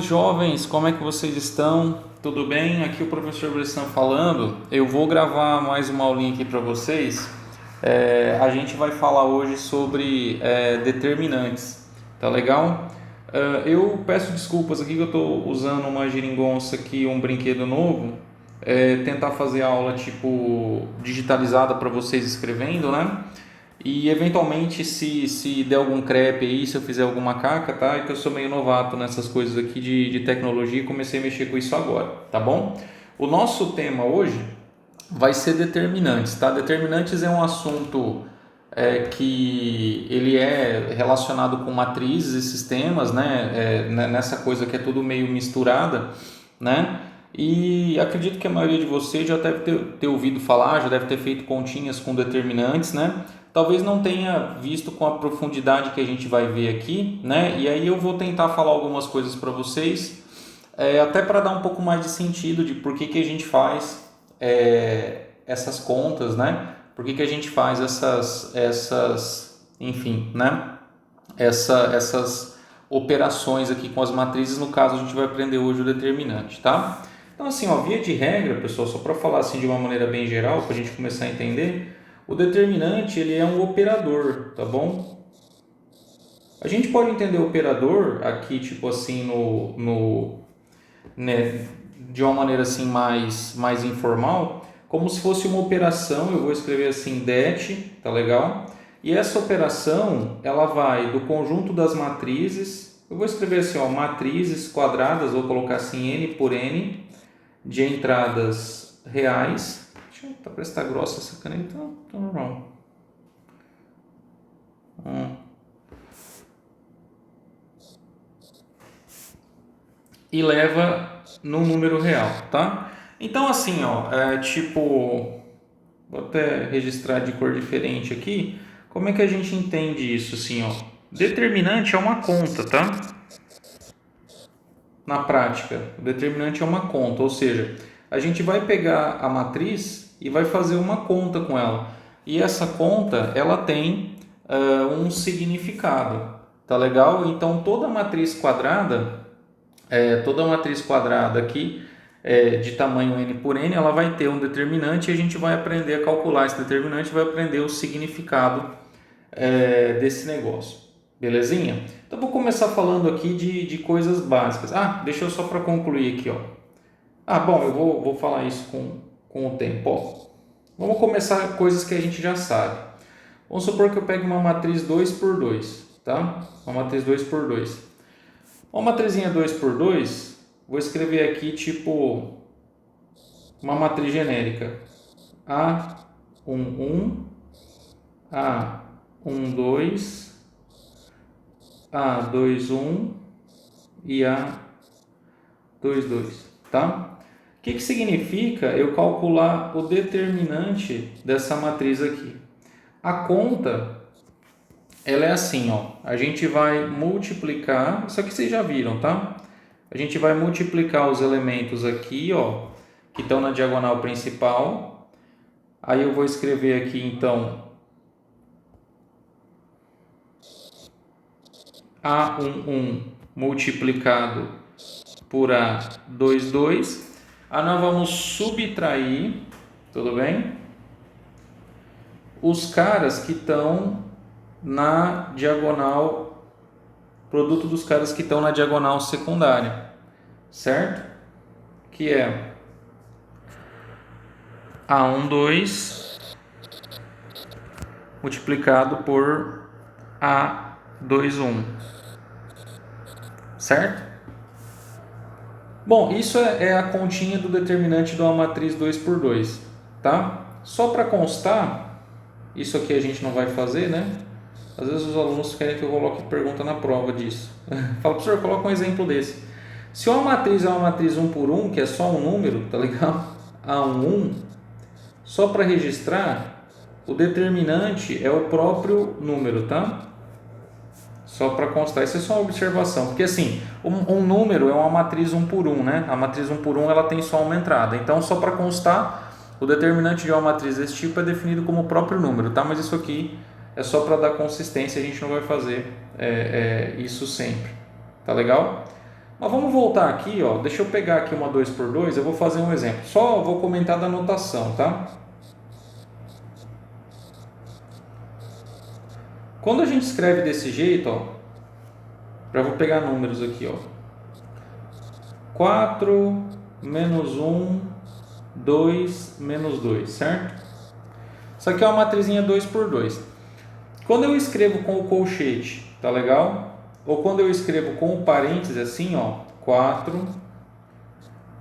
Jovens, como é que vocês estão? Tudo bem? Aqui é o professor Bressan falando. Eu vou gravar mais uma aulinha aqui para vocês. A gente vai falar hoje sobre determinantes, tá legal? Eu peço desculpas aqui que eu estou usando uma geringonça aqui, um brinquedo novo. Tentar fazer a aula tipo digitalizada para vocês escrevendo, né? E eventualmente se der algum crepe aí, se eu fizer alguma caca, tá? É que eu sou meio novato nessas coisas aqui de tecnologia e comecei a mexer com isso agora, tá bom? O nosso tema hoje vai ser determinantes, tá? Determinantes é um assunto que ele é relacionado com matrizes e sistemas, né? Nessa coisa que é tudo meio misturada, né? E acredito que a maioria de vocês já deve ter ouvido falar, já deve ter feito continhas com determinantes, né? Talvez não tenha visto com a profundidade que a gente vai ver aqui, né? E aí eu vou tentar falar algumas coisas para vocês, até para dar um pouco mais de sentido de por que a gente faz essas contas, né? Por que a gente faz enfim, né? Essas operações aqui com as matrizes. No caso, a gente vai aprender hoje o determinante, tá? Então, assim, ó, via de regra, pessoal, só para falar assim de uma maneira bem geral, para a gente começar a entender, o determinante ele é um operador, tá bom? A gente pode entender o operador aqui, tipo assim, né, de uma maneira assim mais informal, como se fosse uma operação. Eu vou escrever assim det, tá legal? E essa operação ela vai do conjunto das matrizes. Eu vou escrever assim, ó, matrizes quadradas, vou colocar assim n por n de entradas reais. Deixa eu tá, parece que tá grossa essa caneta, tá normal. E leva no número real, tá? Então assim, ó, tipo, vou até registrar de cor diferente aqui. Como é que a gente entende isso assim, ó? Determinante é uma conta, tá? Na prática, o determinante é uma conta, ou seja, a gente vai pegar a matriz e vai fazer uma conta com ela. E essa conta, ela tem um significado, tá legal? Então toda matriz quadrada aqui de tamanho n por n, ela vai ter um determinante e a gente vai aprender a calcular esse determinante, vai aprender o significado desse negócio. Belezinha? Então vou começar falando aqui de coisas básicas. Deixa eu só para concluir aqui, ó. Bom, eu vou falar isso com o tempo. Ó, vamos começar coisas que a gente já sabe. Vamos supor que eu pegue uma matriz 2 por 2, tá? Uma matriz 2 por 2. Uma matrizinha 2 por 2, vou escrever aqui tipo uma matriz genérica. A11, A12, A21 e A22, tá? O que significa eu calcular o determinante dessa matriz aqui? A conta, ela é assim, ó. A gente vai multiplicar, isso aqui vocês já viram, tá? A gente vai multiplicar os elementos aqui, ó, que estão na diagonal principal. Aí eu vou escrever aqui, então, A11 multiplicado por A22. Nós vamos subtrair, tudo bem? Os caras que estão na diagonal, produto dos caras que estão na diagonal secundária, certo? Que é A12 multiplicado por A21, certo? Bom, isso é a continha do determinante de uma matriz 2 por 2, tá? Só para constar, isso aqui a gente não vai fazer, né? Às vezes os alunos querem que eu coloque pergunta na prova disso. Fala, professor, coloca um exemplo desse. Se uma matriz é uma matriz 1 por 1, que é só um número, tá legal? A11, só para registrar, o determinante é o próprio número, tá? Só para constar, isso é só uma observação, porque assim, um número é uma matriz 1 por 1, né? A matriz 1 por 1 ela tem só uma entrada, então só para constar, o determinante de uma matriz desse tipo é definido como o próprio número, tá? Mas isso aqui é só para dar consistência, a gente não vai fazer isso sempre, tá legal? Mas vamos voltar aqui, ó. Deixa eu pegar aqui uma 2 por 2, eu vou fazer um exemplo. Só vou comentar da notação, tá? Quando a gente escreve desse jeito, ó, eu vou pegar números aqui, ó. 4 menos 1, 2 menos 2, certo? Isso aqui é uma matrizinha 2 por 2. Quando eu escrevo com o colchete, tá legal? Ou quando eu escrevo com o parênteses assim, ó, 4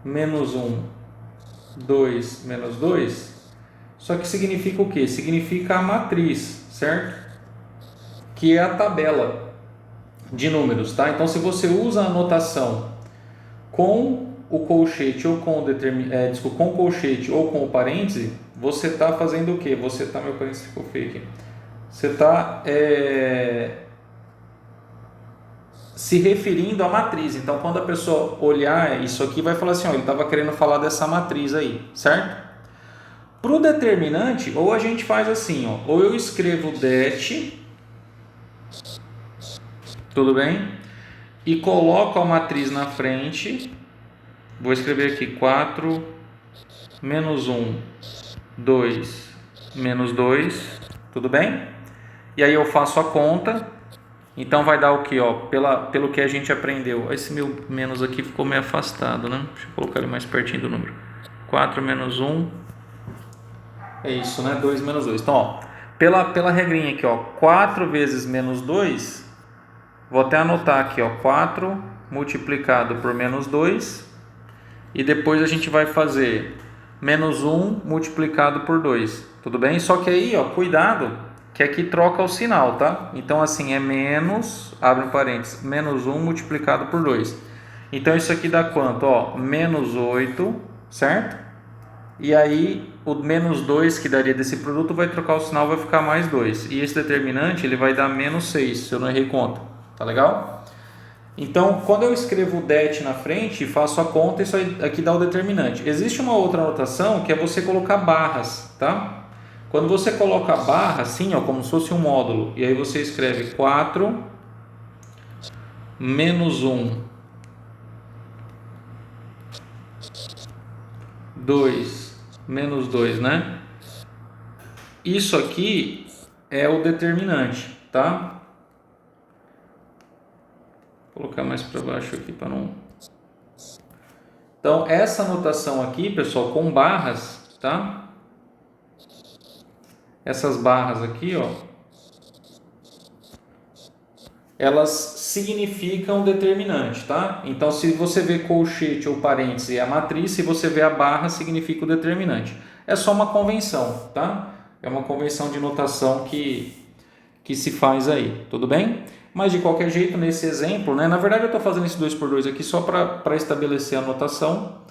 menos 1, 2 menos 2, isso aqui significa o quê? Significa a matriz, certo? Que é a tabela de números, tá? Então, se você usa a notação com o colchete ou com o com o colchete ou com o parêntese, você está fazendo o quê? Você está, meu parêntese ficou feio aqui. Você está se referindo à matriz. Então, quando a pessoa olhar isso aqui, vai falar assim, ó, ele estava querendo falar dessa matriz aí, certo? Para o determinante, ou a gente faz assim, ó, ou eu escrevo det, tudo bem? E coloco a matriz na frente. Vou escrever aqui 4 menos 1, 2 menos 2, tudo bem? E aí eu faço a conta. Então vai dar o que, ó, pelo que a gente aprendeu. Esse meu menos aqui ficou meio afastado, né? Deixa eu colocar ele mais pertinho do número. 4 menos 1, é isso, né? 2 menos 2. Então, ó, pela regrinha aqui, ó, 4 vezes menos 2, vou até anotar aqui, ó, 4 multiplicado por menos 2, e depois a gente vai fazer menos 1 multiplicado por 2, tudo bem? Só que aí, ó, cuidado, que aqui troca o sinal, tá? Então, assim, é menos, abre um parênteses, menos 1 multiplicado por 2. Então, isso aqui dá quanto? Ó, menos 8, certo? E aí, o menos 2 que daria desse produto vai trocar o sinal, vai ficar mais 2. E esse determinante, ele vai dar menos 6, se eu não errei conta. Tá legal? Então, quando eu escrevo o det na frente e faço a conta, isso aqui dá o determinante. Existe uma outra anotação que é você colocar barras, tá? Quando você coloca a barra assim, ó, como se fosse um módulo, e aí você escreve 4 menos 1, 2 menos 2, né? Isso aqui é o determinante, tá? Vou colocar mais para baixo aqui para não... Então, essa anotação aqui, pessoal, com barras, tá? Essas barras aqui, ó, elas significam determinante, tá? Então, se você vê colchete ou parêntese é a matriz, se você vê a barra, significa o determinante. É só uma convenção, tá? É uma convenção de notação que se faz aí, tudo bem? Mas de qualquer jeito, nesse exemplo, né? Na verdade, eu estou fazendo esse 2 por 2 aqui só para estabelecer a notação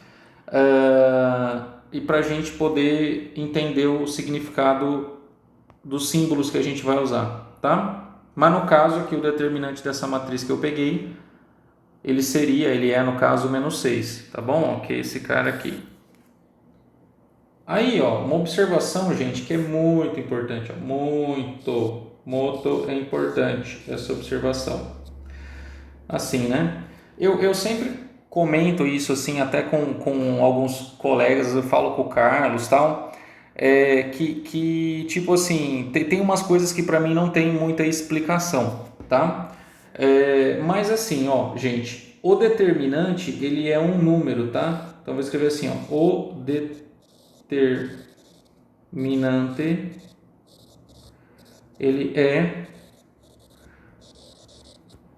e para a gente poder entender o significado dos símbolos que a gente vai usar, tá? Mas no caso aqui, o determinante dessa matriz que eu peguei, ele é no caso menos 6, tá bom? Ok, esse cara aqui. Aí, ó, uma observação, gente, que é muito importante, ó, muito é importante essa observação. Assim, né? Eu sempre comento isso, assim, até com alguns colegas, eu falo com o Carlos e tal, que tipo assim, tem umas coisas que para mim não tem muita explicação, tá? Mas assim, ó, gente, o determinante, ele é um número, tá? Então, vou escrever assim, ó, o determinante, ele é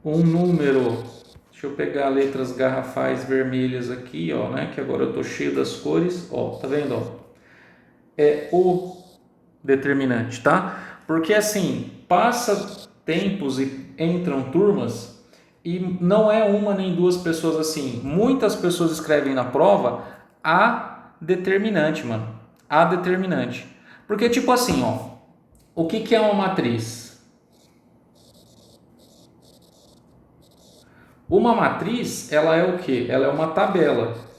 um número. Deixa eu pegar letras garrafais vermelhas aqui, ó, né? Que agora eu tô cheio das cores, ó, tá vendo, ó? É o determinante, tá? Porque assim, passa tempos e entram turmas e não é uma nem duas pessoas assim. Muitas pessoas escrevem na prova a determinante, mano. A determinante. Porque tipo assim, ó, o que é uma matriz? Uma matriz, ela é o quê? Ela é uma tabela.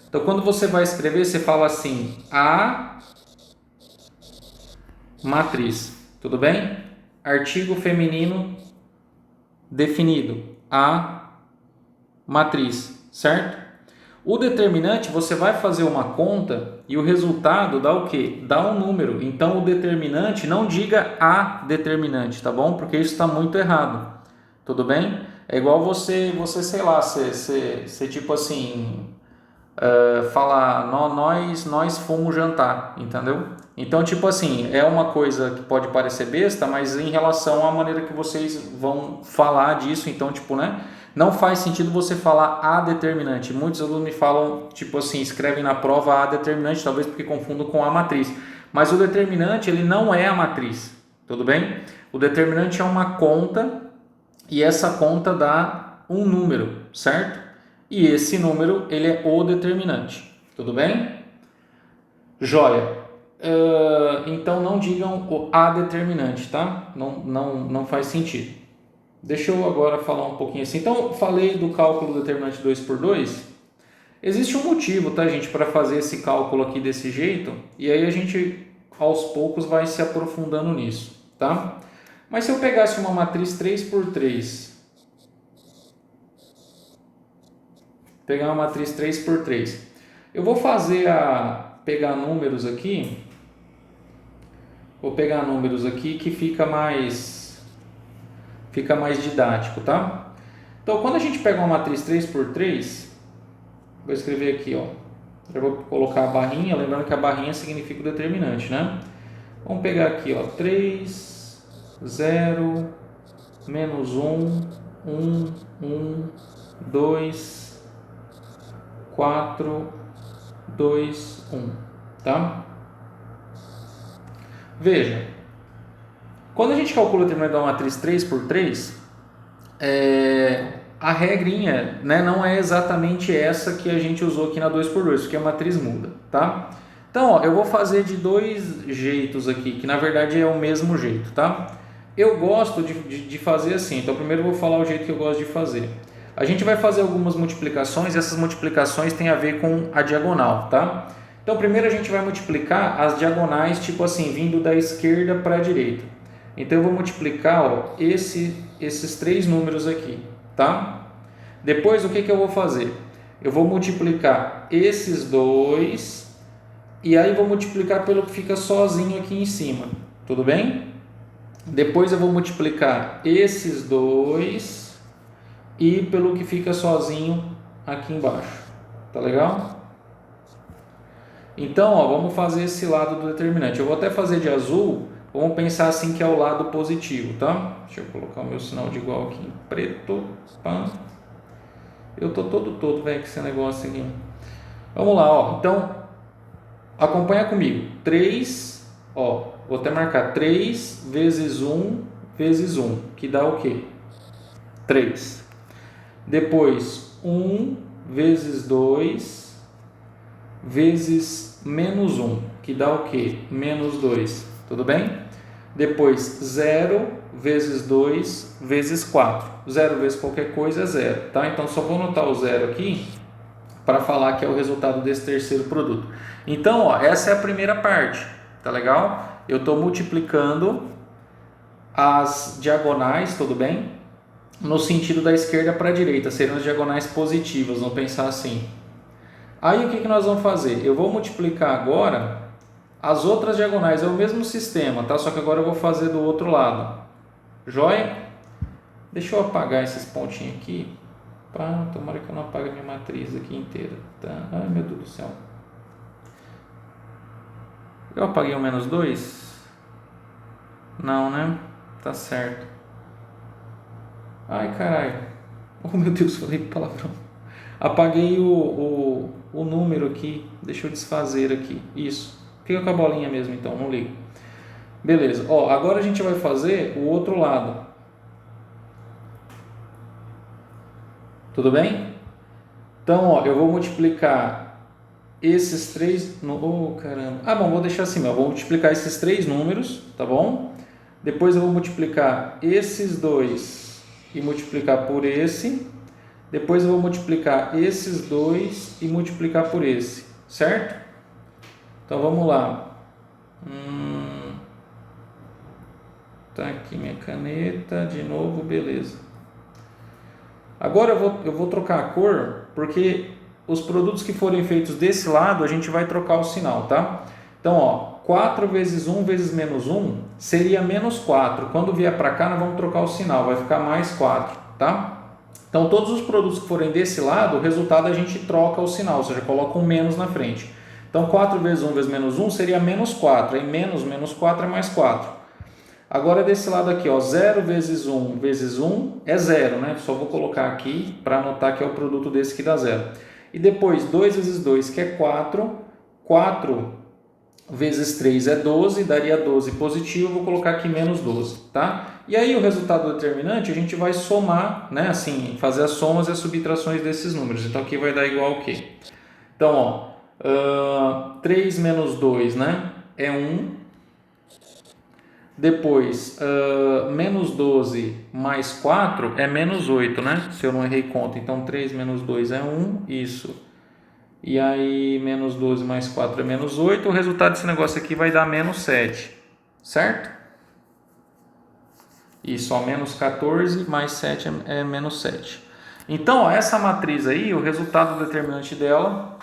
Então, quando você vai escrever, você fala assim, a matriz, tudo bem? Artigo feminino definido, a matriz, certo? O determinante, você vai fazer uma conta e o resultado dá o quê? Dá um número. Então, o determinante, não diga a determinante, tá bom? Porque isso está muito errado, tudo bem? É igual você sei lá, você tipo assim, falar, nós fomos jantar, entendeu? Então, tipo assim, é uma coisa que pode parecer besta, mas em relação à maneira que vocês vão falar disso, então, tipo, né? Não faz sentido você falar a determinante. Muitos alunos me falam, tipo assim, escrevem na prova a determinante, talvez porque confundam com a matriz. Mas o determinante, ele não é a matriz, tudo bem? O determinante é uma conta e essa conta dá um número, certo? E esse número, ele é o determinante, tudo bem? Joia. Então não digam o a determinante, tá? Não faz sentido. Deixa eu agora falar um pouquinho assim. Então, falei do cálculo determinante 2 por 2. Existe um motivo, tá, gente, para fazer esse cálculo aqui desse jeito. E aí a gente, aos poucos, vai se aprofundando nisso, tá? Mas se eu pegasse uma matriz 3 por 3, pegar uma matriz 3 por 3, eu vou pegar números aqui. Vou pegar números aqui que fica mais didático, tá? Então, quando a gente pega uma matriz 3 por 3, vou escrever aqui, ó. Eu vou colocar a barrinha, lembrando que a barrinha significa o determinante, né? Vamos pegar aqui, ó, 3, 0, menos 1, 2, 4, 2, 1, tá? Veja, quando a gente calcula o determinante de uma matriz 3 por 3, a regrinha, né, não é exatamente essa que a gente usou aqui na 2 por 2, porque a matriz muda, tá? Então, ó, eu vou fazer de dois jeitos aqui, que na verdade é o mesmo jeito, tá? Eu gosto de fazer assim, então primeiro eu vou falar o jeito que eu gosto de fazer. A gente vai fazer algumas multiplicações, e essas multiplicações têm a ver com a diagonal, tá? Então primeiro a gente vai multiplicar as diagonais, tipo assim, vindo da esquerda para a direita. Então eu vou multiplicar, ó, esses três números aqui, tá? Depois o que eu vou fazer? Eu vou multiplicar esses dois e aí vou multiplicar pelo que fica sozinho aqui em cima, tudo bem? Depois eu vou multiplicar esses dois e pelo que fica sozinho aqui embaixo, tá legal? Então, ó, vamos fazer esse lado do determinante. Eu vou até fazer de azul. Vamos pensar assim que é o lado positivo, tá? Deixa eu colocar o meu sinal de igual aqui em preto. Pá. Eu tô todo, velho, com esse negócio aqui. Vamos lá, ó. Então, acompanha comigo. 3, ó, vou até marcar 3 vezes 1 vezes 1, que dá o quê? 3. Depois, 1 vezes 2 vezes menos 1, que dá o quê? Menos 2, tudo bem? Depois 0 vezes 2 vezes 4. 0 vezes qualquer coisa é 0, tá? Então só vou anotar o 0 aqui para falar que é o resultado desse terceiro produto. Então, ó, essa é a primeira parte, tá legal? Eu estou multiplicando as diagonais, tudo bem? No sentido da esquerda para a direita, seriam as diagonais positivas, vamos pensar assim. Aí o que nós vamos fazer? Eu vou multiplicar agora as outras diagonais, é o mesmo sistema, tá? Só que agora eu vou fazer do outro lado. Joia? Deixa eu apagar esses pontinhos aqui. Pá, tomara que eu não apague a minha matriz aqui inteira, tá? Ai, meu Deus do céu. Eu apaguei o menos 2? Não, né? Tá certo. Ai, caralho. Oh, meu Deus, falei palavrão. Apaguei o número aqui. Deixa eu desfazer aqui. Isso. Fica com a bolinha mesmo, então. Não ligo. Beleza. Ó, agora a gente vai fazer o outro lado. Tudo bem? Então, ó, eu vou multiplicar esses três... Oh, caramba. Ah, bom, vou deixar assim mesmo. Eu vou multiplicar esses três números, tá bom? Depois eu vou multiplicar esses dois e multiplicar por esse. Depois eu vou multiplicar esses dois e multiplicar por esse, certo? Então vamos lá. Tá aqui minha caneta, de novo, beleza. Agora eu vou trocar a cor, porque os produtos que forem feitos desse lado, a gente vai trocar o sinal, tá? Então, ó, 4 vezes 1 vezes menos 1 seria menos 4. Quando vier para cá, nós vamos trocar o sinal, vai ficar mais 4, tá? Então, todos os produtos que forem desse lado, o resultado a gente troca o sinal, ou seja, coloca um menos na frente. Então, 4 vezes 1 vezes menos 1 seria menos 4. Aí, menos 4 é mais 4. Agora, desse lado aqui, ó, 0 vezes 1 vezes 1 é 0, né? Só vou colocar aqui para anotar que é o produto desse que dá 0. E depois, 2 vezes 2, que é 4. 4 vezes 3 é 12, daria 12 positivo, vou colocar aqui menos 12, tá? E aí o resultado determinante a gente vai somar, né? Assim, fazer as somas e as subtrações desses números. Então aqui vai dar igual o quê? Então, ó, 3 menos 2, né? É 1. Depois, menos 12 mais 4 é menos 8, né? Se eu não errei conta. Então, 3 menos 2 é 1, isso. E aí, menos 12 mais 4 é menos 8. O resultado desse negócio aqui vai dar menos 7, certo? Isso, ó, menos 14 mais 7 é menos 7. Então, ó, essa matriz aí, o resultado determinante dela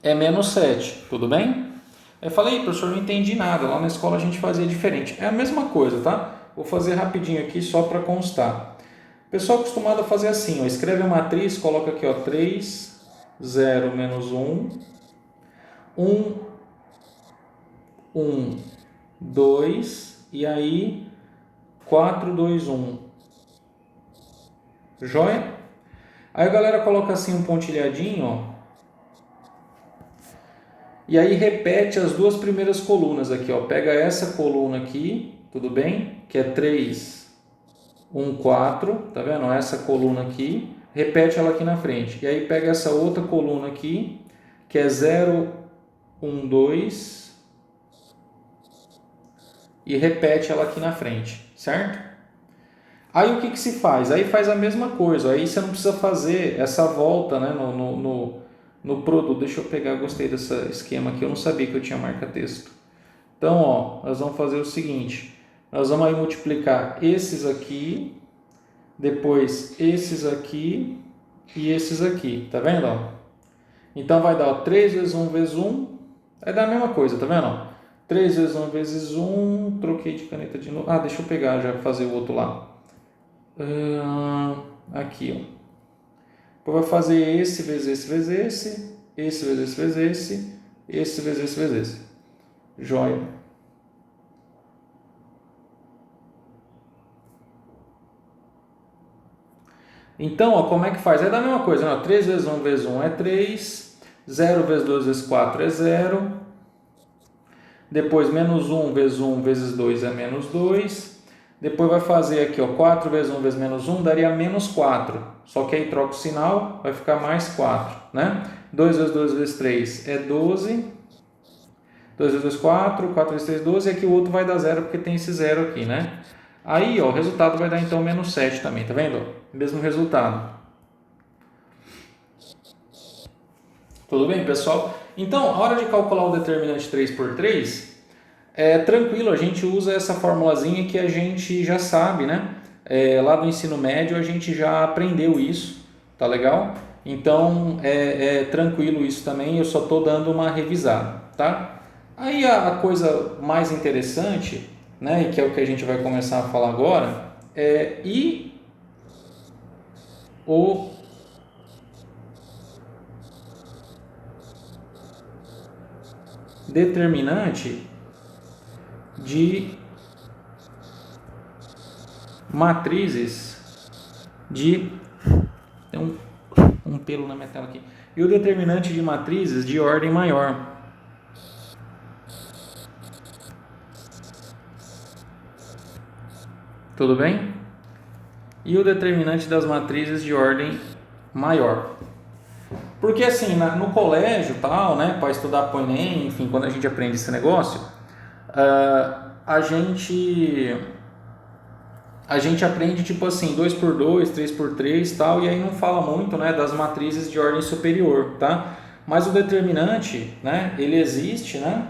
é menos 7, tudo bem? Eu falei, professor, não entendi nada, lá na escola a gente fazia diferente. É a mesma coisa, tá? Vou fazer rapidinho aqui só para constar. O pessoal é acostumado a fazer assim, ó, escreve a matriz, coloca aqui, ó, 3, 0, menos 1, 1, 1, 2, e aí 4, 2, 1. Joia? Aí a galera coloca assim um pontilhadinho, ó. E aí repete as duas primeiras colunas aqui, ó. Pega essa coluna aqui, tudo bem? Que é 3, 1, 4, tá vendo? Essa coluna aqui, repete ela aqui na frente. E aí pega essa outra coluna aqui, que é 0, 1, 2, e repete ela aqui na frente, certo? Aí o que se faz? Aí faz a mesma coisa, aí você não precisa fazer essa volta, né, no produto. Deixa eu pegar, gostei desse esquema aqui, eu não sabia que eu tinha marca-texto. Então, ó, nós vamos fazer o seguinte, nós vamos aí multiplicar esses aqui, depois esses aqui e esses aqui, tá vendo? Ó? Então vai dar, ó, 3 vezes 1 vezes 1, vai dar a mesma coisa, tá vendo? Ó? 3 vezes 1 vezes 1, troquei de caneta de novo. Ah, deixa eu pegar já, fazer o outro lá. Aqui, ó. Depois vai fazer esse vezes esse vezes esse vezes esse vezes esse vezes esse vezes esse. Joia. Então, ó, como é que faz? É da mesma coisa, né? 3 vezes 1 vezes 1 é 3, 0 vezes 2 vezes 4 é 0, depois menos 1 vezes 1 vezes 2 é menos 2, depois vai fazer aqui, ó, 4 vezes 1 vezes menos 1 daria menos 4, só que aí troca o sinal, vai ficar mais 4, né? 2 vezes 2 vezes 3 é 12, 2 vezes 2, 4, 4 vezes 3, 12, e aqui o outro vai dar 0 porque tem esse 0 aqui, né? Aí, ó, o resultado vai dar então menos 7 também, tá vendo? Mesmo resultado. Tudo bem, pessoal? Então, a hora de calcular o determinante 3 por 3, é tranquilo, a gente usa essa formulazinha que a gente já sabe, né? Lá do ensino médio a gente já aprendeu isso, tá legal? Então, é tranquilo isso também, eu só estou dando uma revisada, tá? Aí a coisa mais interessante, né, e que é o que a gente vai começar a falar agora, é o determinante de matrizes de... Tem um pelo na minha tela aqui. E o determinante de matrizes de ordem maior. Tudo bem? E o determinante das matrizes de ordem maior. Porque assim, no colégio tal, né, para estudar para o Enem, enfim, quando a gente aprende esse negócio, a gente aprende tipo assim, 2 por 2, 3 por 3 tal, e aí não fala muito, né, das matrizes de ordem superior, tá? Mas o determinante, né, ele existe, né,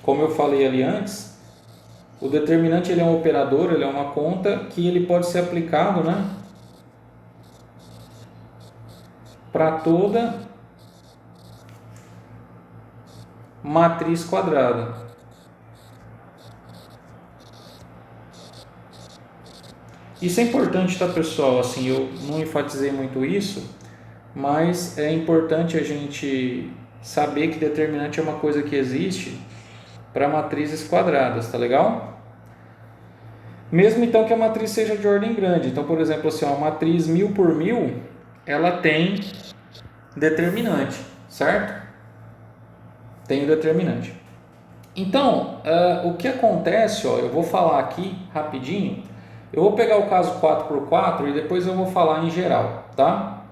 como eu falei ali antes, o determinante ele é um operador, ele é uma conta que ele pode ser aplicado, né, para toda matriz quadrada. Isso é importante, tá, pessoal? Assim, eu não enfatizei muito isso, mas é importante a gente saber que determinante é uma coisa que existe para matrizes quadradas, tá legal? Mesmo então que a matriz seja de ordem grande. Então, por exemplo, assim, uma matriz 1000 por 1000, ela tem determinante, certo? Tem o determinante. Então, o que acontece, ó, eu vou falar aqui rapidinho. Eu vou pegar o caso 4x4 e depois eu vou falar em geral, tá?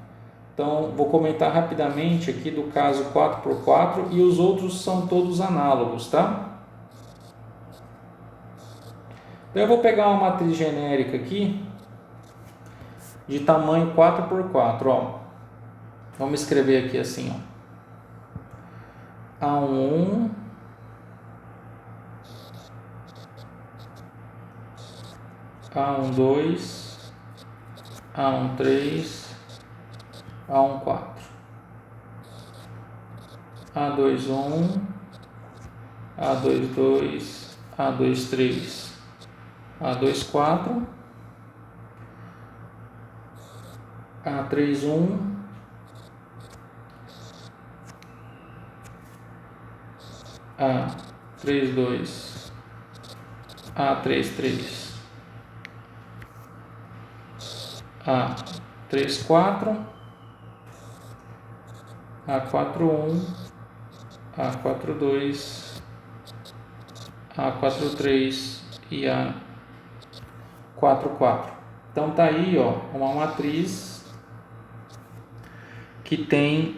Então, vou comentar rapidamente aqui do caso 4x4 e os outros são todos análogos, tá? Então, eu vou pegar uma matriz genérica aqui de tamanho 4x4, ó. Vamos escrever aqui assim, ó. A1, A12, A13, A14, A21, A22, A23, A24, A31, A32, A33, A34, A41, A42, A43 e A44. Então tá aí, ó, uma matriz que tem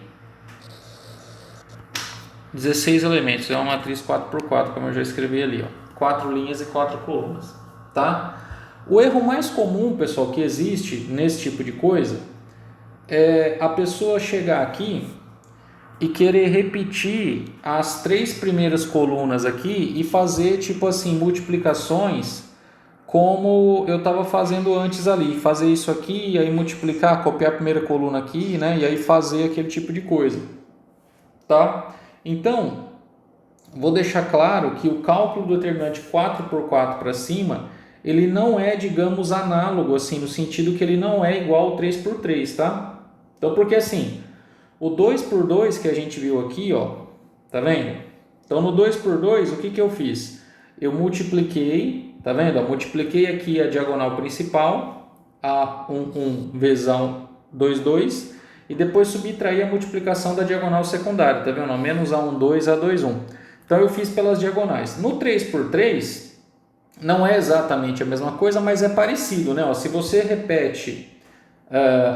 16 elementos, é uma matriz 4x4, como eu já escrevi ali, ó, 4 linhas e 4 colunas, tá? O erro mais comum, pessoal, que existe nesse tipo de coisa é a pessoa chegar aqui e querer repetir as 3 primeiras colunas aqui e fazer tipo assim multiplicações como eu estava fazendo antes ali, fazer isso aqui e aí multiplicar, copiar a primeira coluna aqui, né, e aí fazer aquele tipo de coisa, tá? Então, vou deixar claro que o cálculo do determinante 4x4 para cima, ele não é, digamos, análogo, assim, no sentido que ele não é igual ao 3x3, tá? Então, porque assim, o 2x2 que a gente viu aqui, ó, tá vendo? Então, no 2x2, o que que eu fiz? Eu multipliquei, tá vendo? Eu multipliquei aqui a diagonal principal, A1 vezes A2, 2, e depois subtraí a multiplicação da diagonal secundária, tá vendo? Menos A1, 2, A2, 1. Então, eu fiz pelas diagonais. No 3x3, não é exatamente a mesma coisa, mas é parecido, né? Ó, se você repete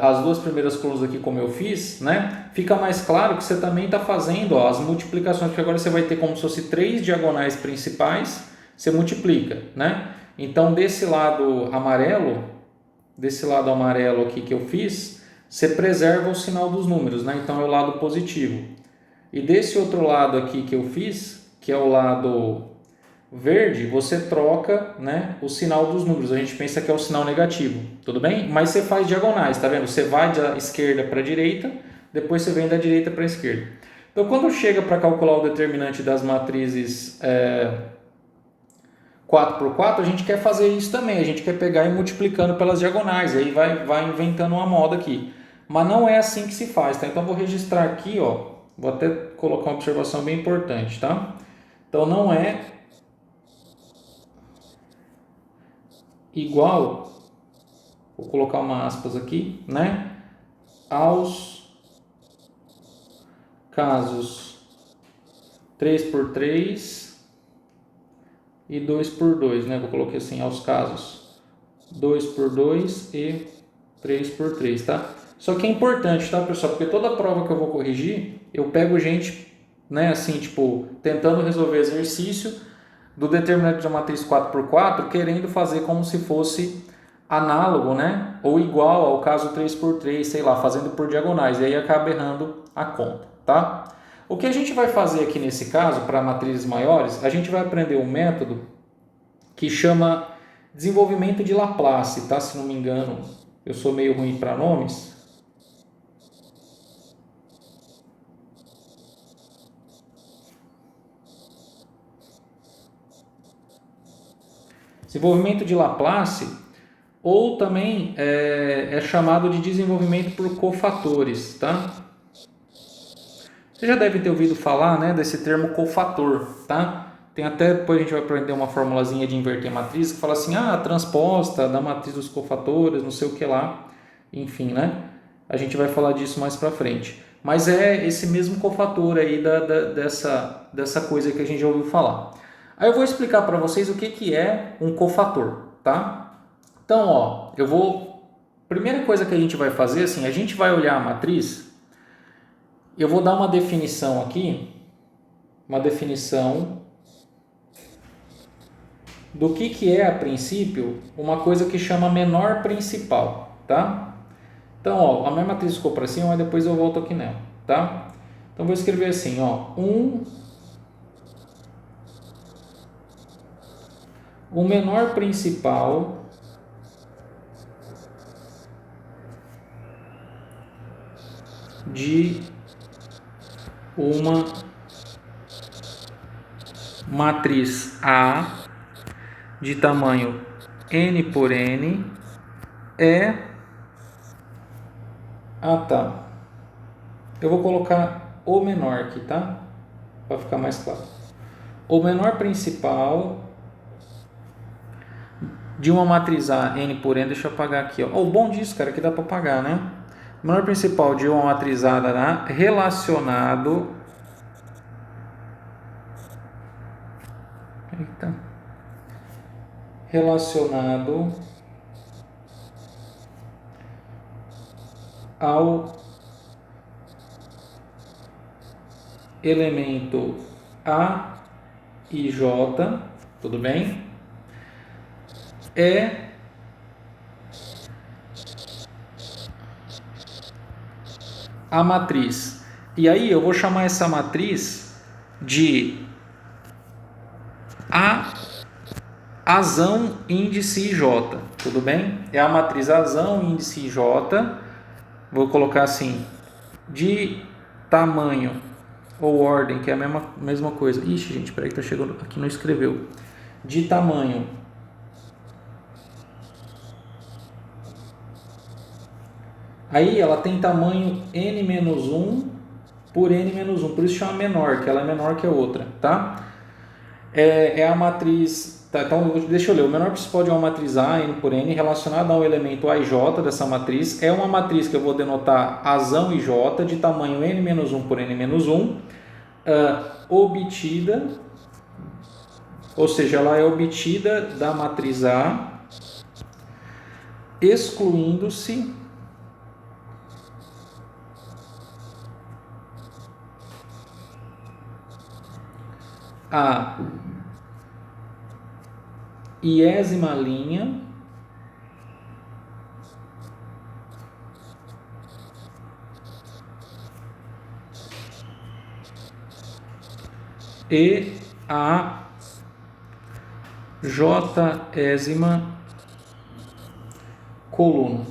as duas primeiras colunas aqui como eu fiz, né? Fica mais claro que você também está fazendo, ó, as multiplicações, porque agora você vai ter como se fosse 3 diagonais principais, você multiplica, né? Então, desse lado amarelo aqui que eu fiz, você preserva o sinal dos números, né? Então, é o lado positivo. E desse outro lado aqui que eu fiz, que é o lado verde, você troca, né, o sinal dos números. A gente pensa que é o sinal negativo, tudo bem? Mas você faz diagonais, tá vendo? Você vai da esquerda para a direita, depois você vem da direita para a esquerda. Então, quando chega para calcular o determinante das matrizes 4x4, a gente quer fazer isso também. A gente quer pegar e ir multiplicando pelas diagonais. Aí vai inventando uma moda aqui. Mas não é assim que se faz, tá? Então, vou registrar aqui, ó. Vou até colocar uma observação bem importante, tá? Então, não é igual, vou colocar uma aspas aqui, né, aos casos 3x3 e 2x2, né, vou colocar assim, aos casos 2x2 e 3x3, tá? Só que é importante, tá, pessoal, porque toda prova que eu vou corrigir, eu pego gente, né, assim, tipo, tentando resolver exercício do determinante da matriz 4x4, querendo fazer como se fosse análogo, né? Ou igual ao caso 3x3, sei lá, fazendo por diagonais, e aí acaba errando a conta, tá? O que a gente vai fazer aqui nesse caso, para matrizes maiores, a gente vai aprender um método que chama desenvolvimento de Laplace, tá? Se não me engano, eu sou meio ruim para nomes. Desenvolvimento de Laplace, ou também é chamado de desenvolvimento por cofatores, tá? Você já deve ter ouvido falar, né, desse termo cofator, tá? Tem até, depois a gente vai aprender uma formulazinha de inverter matriz que fala assim, a transposta da matriz dos cofatores, não sei o que lá, enfim, né? A gente vai falar disso mais pra frente. Mas é esse mesmo cofator aí dessa coisa que a gente já ouviu falar. Aí eu vou explicar para vocês o que é um cofator, tá? Então, ó, primeira coisa que a gente vai fazer, assim, a gente vai olhar a matriz. Eu vou dar uma definição aqui, uma definição do que é, a princípio, uma coisa que chama menor principal, tá? Então, ó, a minha matriz ficou para cima, mas depois eu volto aqui nela, tá? Então, vou escrever assim, ó, o menor principal de uma matriz A de tamanho n por n é... tá. Eu vou colocar o menor aqui, tá? Para ficar mais claro. O menor principal de uma matriz A, n por n, deixa eu apagar aqui, ó. O bom disso, cara, é que dá para apagar, né? O menor principal de uma matriz A relacionado... relacionado ao elemento A e J, tudo bem? É a matriz. E aí eu vou chamar essa matriz de Azão índice J, tudo bem? É a matriz Azão índice J, vou colocar assim, de tamanho ou ordem, que é a mesma coisa. Ixi, gente, peraí que tá chegando aqui, não escreveu. De tamanho aí ela tem tamanho n-1 por n-1, por isso chama menor, que ela é menor que a outra, tá? É a matriz, tá, então deixa eu ler, o menor principal de uma matriz A, n por n, relacionada ao elemento A e J dessa matriz, é uma matriz que eu vou denotar Azão e J, de tamanho n-1 por n-1, obtida, ou seja, ela é obtida da matriz A, excluindo-se a iésima linha e a jésima coluna.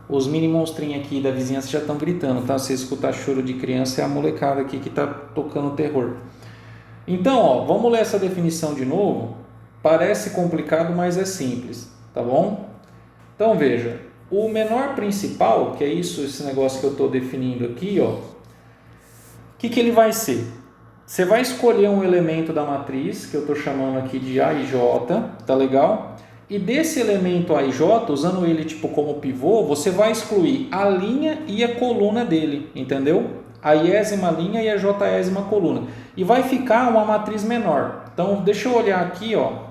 Os mini monstrinhos aqui da vizinhança já estão gritando, tá? Se escutar choro de criança, é a molecada aqui que está tocando terror. Então, ó, vamos ler essa definição de novo. Parece complicado, mas é simples, tá bom? Então, veja, o menor principal, que é isso, esse negócio que eu estou definindo aqui, ó, o que ele vai ser? Você vai escolher um elemento da matriz, que eu estou chamando aqui de A e J, tá legal? E desse elemento A e J, usando ele tipo como pivô, você vai excluir a linha e a coluna dele, entendeu? A iésima linha e a jésima coluna. E vai ficar uma matriz menor. Então, deixa eu olhar aqui, ó.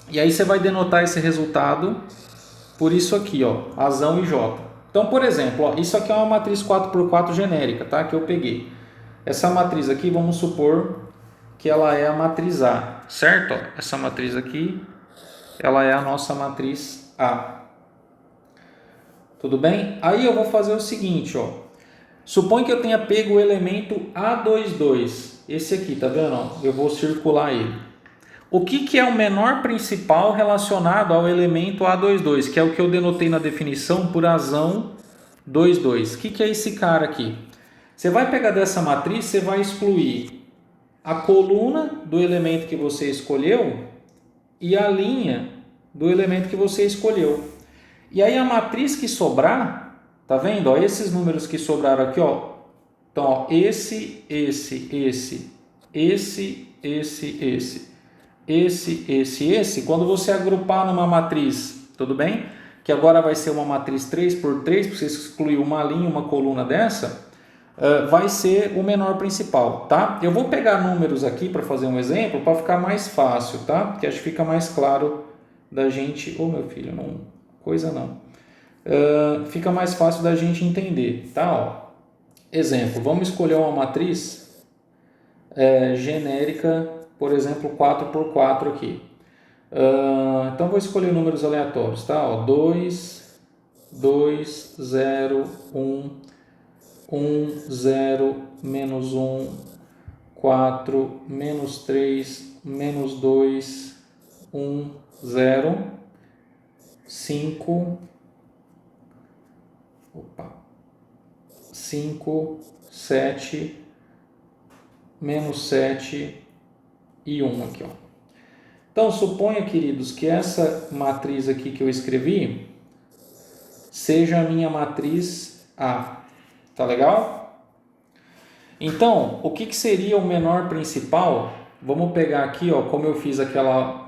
E aí você vai denotar esse resultado por isso aqui, ó, Azão e J. Então, por exemplo, ó, isso aqui é uma matriz 4x4 genérica, tá? Que eu peguei. Essa matriz aqui, vamos supor que ela é a matriz A, certo? Ó, essa matriz aqui, ela é a nossa matriz A. Tudo bem? Aí eu vou fazer o seguinte, ó. Supõe que eu tenha pego o elemento A22. Esse aqui, tá vendo? Ó, eu vou circular ele. O que é o menor principal relacionado ao elemento A22, que é o que eu denotei na definição por Azão 22. O que é esse cara aqui? Você vai pegar dessa matriz, você vai excluir a coluna do elemento que você escolheu e a linha do elemento que você escolheu. E aí a matriz que sobrar, tá vendo? Ó, esses números que sobraram aqui, ó. Então, ó, esse, quando você agrupar numa matriz, tudo bem? Que agora vai ser uma matriz 3 por 3, porque você excluiu uma linha, uma coluna dessa, vai ser o menor principal, tá? Eu vou pegar números aqui para fazer um exemplo, para ficar mais fácil, tá? Porque acho que fica mais claro da gente... Ô, meu filho, não... Coisa não. Fica mais fácil da gente entender, tá? Ó, exemplo, vamos escolher uma matriz genérica, por exemplo, 4 por 4 aqui. Então, vou escolher números aleatórios, tá? Ó, 2, 2, 0, 1, 1, 0, menos 1, 4, menos 3, menos 2, 1, 0, 5, 5, 7, menos 7 e 1 aqui, ó. Então, suponha, queridos, que essa matriz aqui que eu escrevi seja a minha matriz A. Tá legal? Então, o que seria o menor principal? Vamos pegar aqui, ó, como eu fiz aquele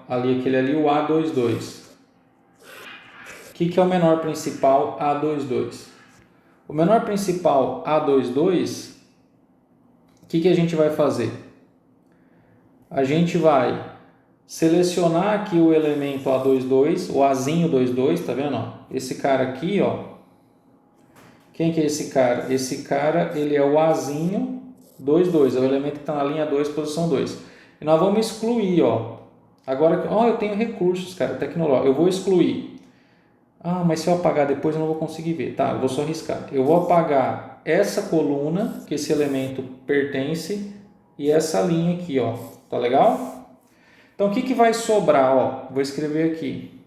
ali, o A22. O que é o menor principal A22? O menor principal A22, o que a gente vai fazer? A gente vai selecionar aqui o elemento A22, o Azinho 22, tá vendo? Ó? Esse cara aqui, ó. Quem que é esse cara? Esse cara, ele é o Azinho 22, é o elemento que está na linha 2, posição 2. E nós vamos excluir, ó. Agora, ó, eu tenho recursos, cara, tecnológico. Eu vou excluir. Ah, mas se eu apagar depois eu não vou conseguir ver. Tá, eu vou só riscar. Eu vou apagar essa coluna que esse elemento pertence e essa linha aqui, ó. Tá legal? Então, o que vai sobrar? Ó, vou escrever aqui.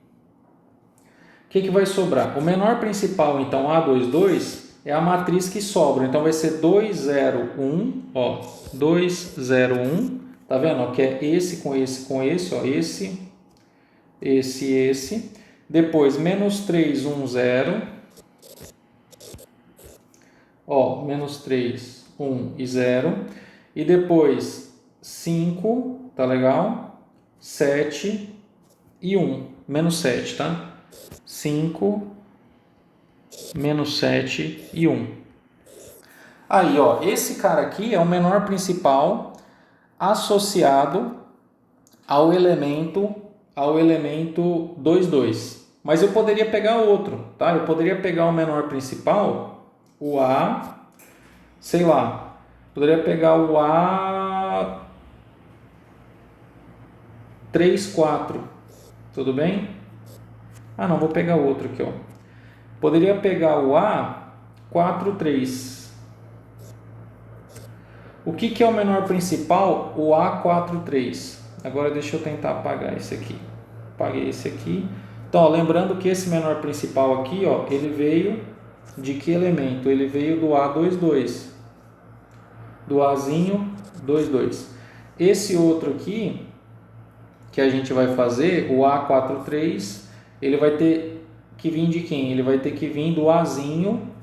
O que vai sobrar? O menor principal, então, A22, é a matriz que sobra. Então, vai ser 2, 0, 1. Ó, 2, 0, 1. Tá vendo? Ó, que é esse com esse com esse. Ó, esse. Depois, menos 3, 1, 0. Ó, menos 3, 1 e 0. E depois, 5, tá legal? 7 e 1, menos 7, tá? 5, menos 7 e 1. Aí, ó, esse cara aqui é o menor principal associado ao elemento 2, 2. Mas eu poderia pegar outro, tá? Eu poderia pegar o menor principal, o A, sei lá, poderia pegar o A 3, 4, tudo bem? Ah, não, vou pegar outro aqui, ó. Poderia pegar o A 4, 3. O que é o menor principal? O A 4, 3. Agora deixa eu tentar apagar esse aqui. Apaguei esse aqui. Então, ó, lembrando que esse menor principal aqui, ó, ele veio de que elemento? Ele veio do A2, 2. Do Azinho 2, 2. Esse outro aqui que a gente vai fazer, o A43, ele vai ter que vir de quem? Ele vai ter que vir do Azinho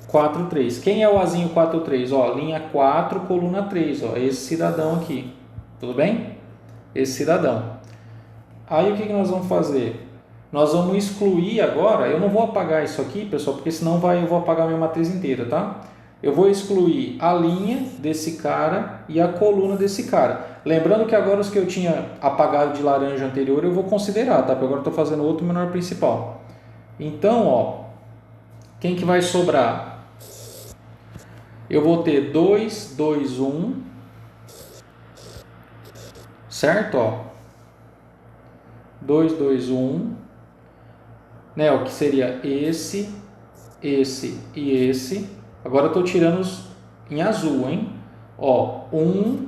43. Quem é o Azinho 43? Ó, linha 4, coluna 3, ó, esse cidadão aqui. Tudo bem? Esse cidadão. Aí o que nós vamos fazer? Nós vamos excluir agora, eu não vou apagar isso aqui, pessoal, porque senão eu vou apagar a minha matriz inteira, tá? Eu vou excluir a linha desse cara e a coluna desse cara. Lembrando que agora os que eu tinha apagado de laranja anterior eu vou considerar, tá? Porque agora eu estou fazendo outro menor principal. Então, ó, quem que vai sobrar? Eu vou ter 2, 2, 1, certo? Ó, 2, 2, 1, né? O que seria esse e esse. Agora eu estou tirando os em azul, hein? Ó, 1,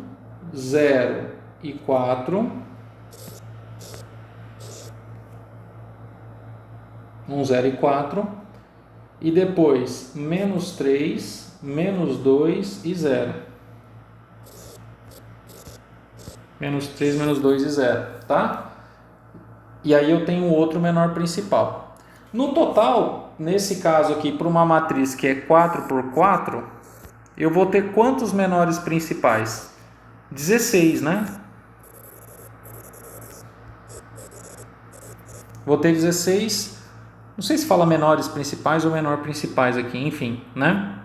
0 e 4. 1, 0 e 4. E depois, menos 3, menos 2 e 0. Menos 3, menos 2 e 0, tá? E aí eu tenho outro menor principal. No total, nesse caso aqui, para uma matriz que é 4 por 4, eu vou ter quantos menores principais? 16, né? Vou ter 16, não sei se fala menores principais ou menor principais aqui, enfim, né?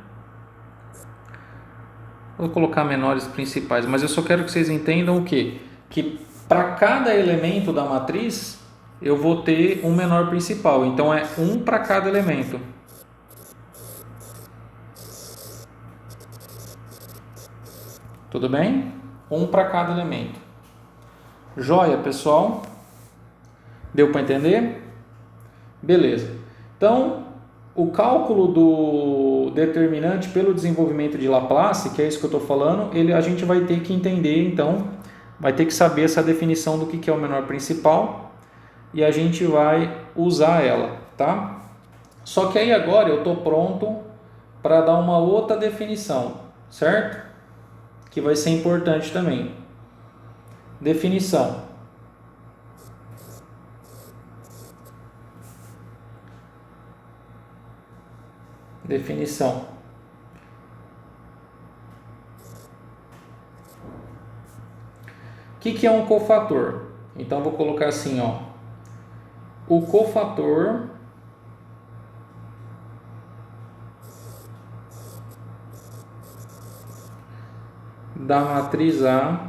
Vou colocar menores principais, mas eu só quero que vocês entendam o quê? Que para cada elemento da matriz, eu vou ter um menor principal. Então, é um para cada elemento. Tudo bem? Um para cada elemento. Joia, pessoal? Deu para entender? Beleza. Então, o cálculo do determinante pelo desenvolvimento de Laplace, que é isso que eu estou falando, a gente vai ter que entender, então, vai ter que saber essa definição do que é o menor principal e a gente vai usar ela, tá? Só que aí agora eu estou pronto para dar uma outra definição, certo? Que vai ser importante também. Definição. Definição. O que é um cofator? Então, vou colocar assim, ó. O cofator da matriz A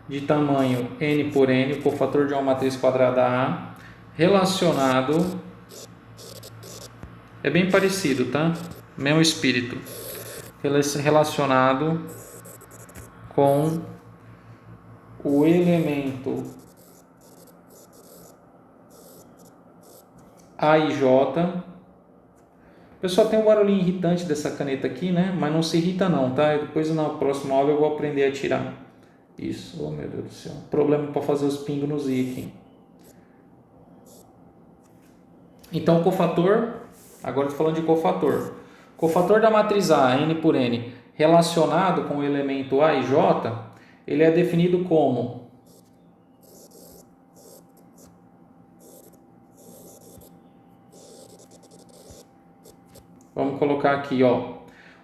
de tamanho n por n, o cofator de uma matriz quadrada A, relacionado, é bem parecido, tá? Mesmo espírito, relacionado com o elemento A e J. Pessoal, tem um barulhinho irritante dessa caneta aqui, né? Mas não se irrita não, tá? Depois na próxima aula eu vou aprender a tirar. Isso, oh meu Deus do céu. Problema para fazer os pingos nos i aqui. Então, cofator, agora estou falando de cofator. Cofator da matriz A, n por n, relacionado com o elemento A e J, ele é definido como vamos colocar aqui, ó.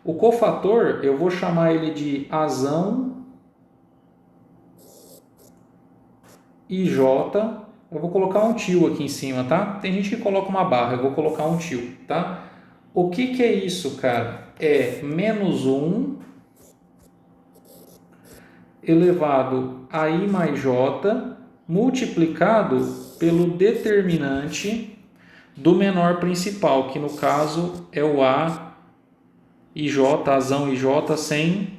O cofator, eu vou chamar ele de Azão e J. Eu vou colocar um tio aqui em cima, tá? Tem gente que coloca uma barra, eu vou colocar um tio, tá? O que é isso, cara? É menos 1 elevado a i mais j multiplicado pelo determinante do menor principal, que no caso é o A e J, Azão e J sem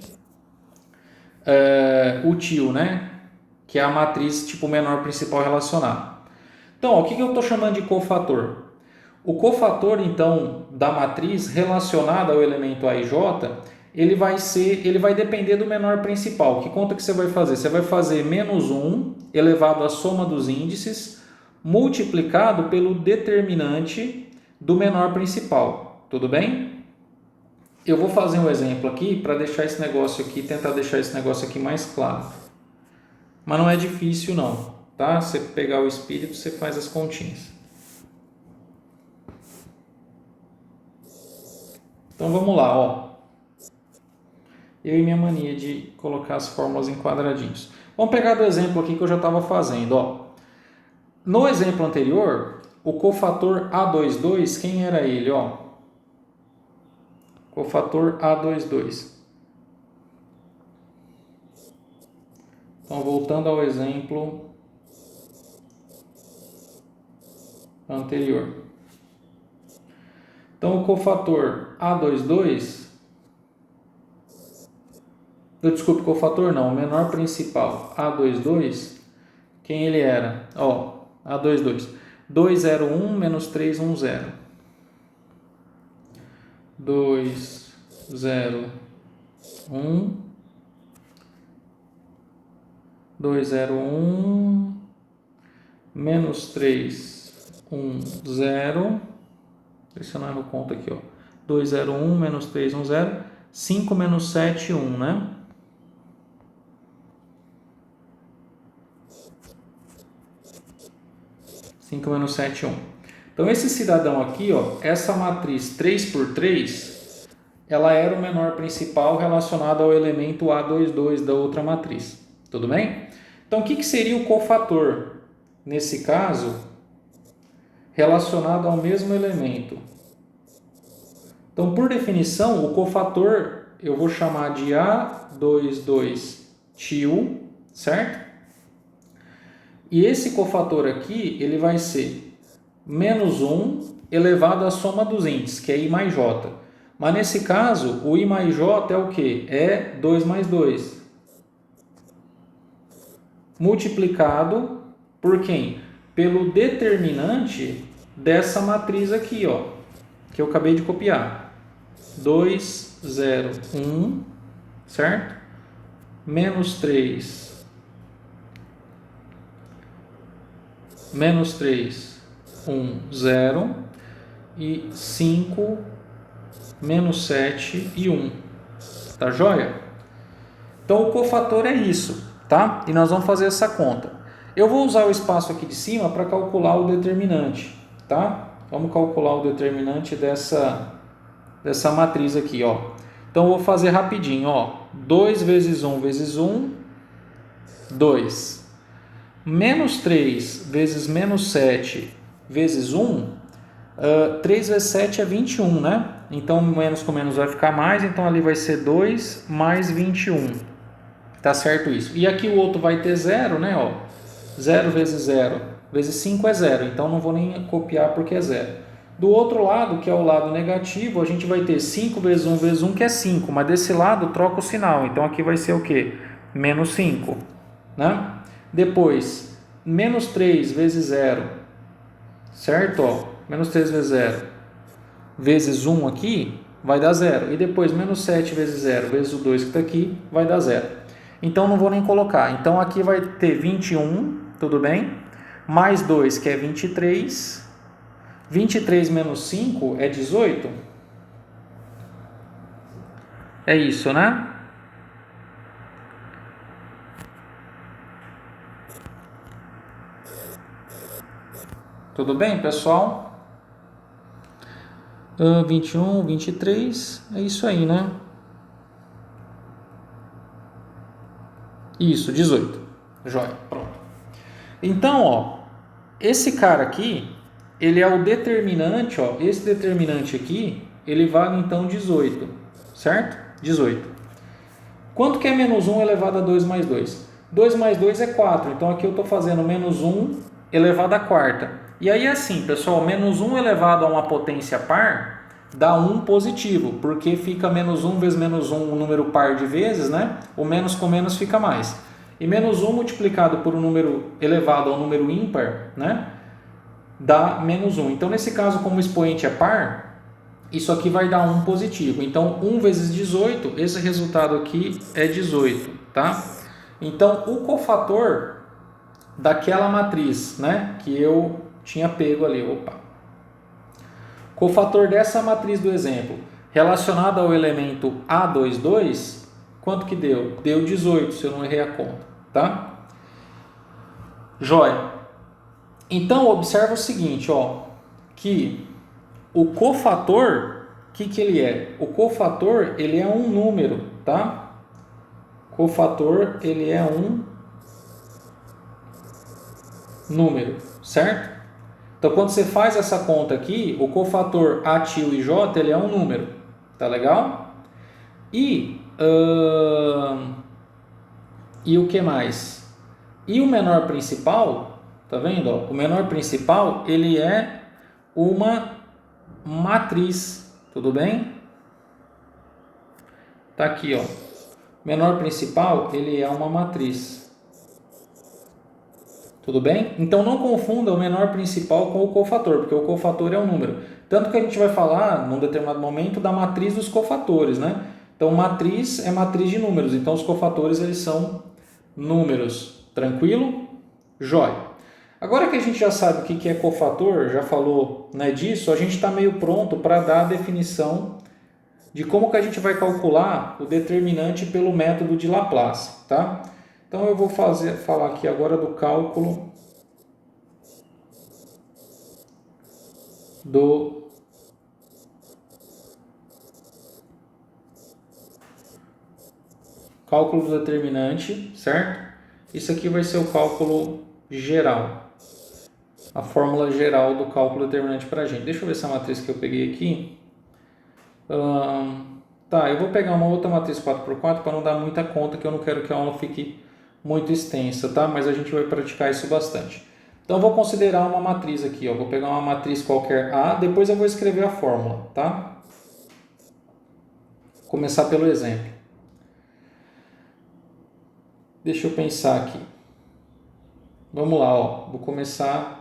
o tio, né? Que é a matriz tipo menor principal relacionado. Então, ó, o que eu estou chamando de cofator? O cofator, então, da matriz relacionada ao elemento A e J, ele vai depender do menor principal. Que conta que você vai fazer? Você vai fazer menos 1 elevado à soma dos índices multiplicado pelo determinante do menor principal. Tudo bem? Eu vou fazer um exemplo aqui para deixar esse negócio aqui, tentar deixar esse negócio aqui mais claro. Mas não é difícil não, tá? Você pegar o espírito, você faz as continhas. Então vamos lá, ó. Eu e minha mania de colocar as fórmulas em quadradinhos. Vamos pegar do exemplo aqui que eu já estava fazendo, ó. No exemplo anterior, o cofator A22, quem era ele, ó? Cofator A22. Então, voltando ao exemplo anterior. Então, o cofator A22, desculpe, cofator não, o menor principal A22, quem ele era? Ó, A22, 201 menos 310. 201 menos 310. Deixa eu não erro conta aqui, ó. 2, 0, 1, menos 3, 1, 0, 5 menos 7, 1, né? Menos 7, 1. Então, esse cidadão aqui, ó, essa matriz 3 por 3, ela era o menor principal relacionado ao elemento A22 da outra matriz. Tudo bem? Então, o que seria o cofator? Nesse caso, relacionado ao mesmo elemento. Então, por definição, o cofator eu vou chamar de A22 tio, certo? E esse cofator aqui, ele vai ser menos 1 elevado à soma dos índices, que é I mais J. Mas nesse caso, o I mais J é o quê? É 2 mais 2. Multiplicado por quem? Pelo determinante dessa matriz aqui, ó, que eu acabei de copiar. 2, 0, 1, certo? Menos 3. Menos 3, 1, 0. E 5, menos 7 e 1. Tá joia? Então, o cofator é isso, tá? E nós vamos fazer essa conta. Eu vou usar o espaço aqui de cima para calcular o determinante, tá? Vamos calcular o determinante dessa matriz aqui, ó. Então, eu vou fazer rapidinho, ó. 2 vezes 1 vezes 1, 2. Menos 3 vezes menos 7 vezes 1, 3 vezes 7 é 21, né? Então, menos com menos vai ficar mais, então ali vai ser 2 mais 21. Tá certo isso? E aqui o outro vai ter 0, né? Ó, 0 vezes 0 vezes 5 é 0, então não vou nem copiar porque é 0. Do outro lado, que é o lado negativo, a gente vai ter 5 vezes 1 vezes 1, que é 5, mas desse lado troca o sinal, então aqui vai ser o quê? Menos 5, né? Depois, menos 3 vezes 0, certo? Ó, menos 3 vezes 0 vezes 1 aqui vai dar 0. E depois, menos 7 vezes 0 vezes o 2 que está aqui vai dar 0. Então, não vou nem colocar. Então, aqui vai ter 21, tudo bem? Mais 2, que é 23. 23 menos 5 é 18. É isso, né? Tudo bem, pessoal? 21, 23, é isso aí, né? Isso, 18. Jóia, pronto. Então, ó, esse cara aqui, ele é o determinante, ó, esse determinante aqui, ele vale então 18, certo? 18. Quanto que é menos 1 elevado a 2 mais 2? 2 mais 2 é 4, então aqui eu estou fazendo menos 1 elevado a quarta. E aí assim, pessoal, menos 1 elevado a uma potência par dá 1 positivo, porque fica menos 1 vezes menos 1 um número par de vezes, né? O menos com menos fica mais. E menos 1 multiplicado por um número elevado a um número ímpar, né? Dá menos 1. Então, nesse caso, como o expoente é par, isso aqui vai dar 1 positivo. Então, 1 vezes 18, esse resultado aqui é 18, tá? Então, o cofator daquela matriz, né, que eu tinha pego ali, cofator dessa matriz do exemplo, relacionado ao elemento A22, quanto que deu? Deu 18, se eu não errei a conta, tá? Jóia. Então, observa o seguinte, ó, que o cofator, o que ele é? O cofator, ele é um número, tá? Cofator, ele é um número, certo? Então, quando você faz essa conta aqui, o cofator A tio e J, ele é um número, tá legal? E o que mais? E o menor principal, tá vendo? Ó? O menor principal, ele é uma matriz, tudo bem? Tá aqui, ó. O menor principal, ele é uma matriz. Tudo bem? Então não confunda o menor principal com o cofator, porque o cofator é um número. Tanto que a gente vai falar, num determinado momento, da matriz dos cofatores, né? Então matriz é matriz de números, então os cofatores eles são números. Tranquilo? Jóia. Agora que a gente já sabe o que é cofator, já falou, né, disso, a gente está meio pronto para dar a definição de como que a gente vai calcular o determinante pelo método de Laplace, tá? Então eu vou falar aqui agora do cálculo do determinante, certo? Isso aqui vai ser o cálculo geral, a fórmula geral do cálculo determinante para a gente. Deixa eu ver essa matriz que eu peguei aqui. Tá, eu vou pegar uma outra matriz 4x4 para não dar muita conta, que eu não quero que a aula fique muito extensa, tá? Mas a gente vai praticar isso bastante. Então eu vou considerar uma matriz aqui, ó. Vou pegar uma matriz qualquer A, depois eu vou escrever a fórmula, tá? Vou começar pelo exemplo. Deixa eu pensar aqui. Vamos lá, ó. Vou começar.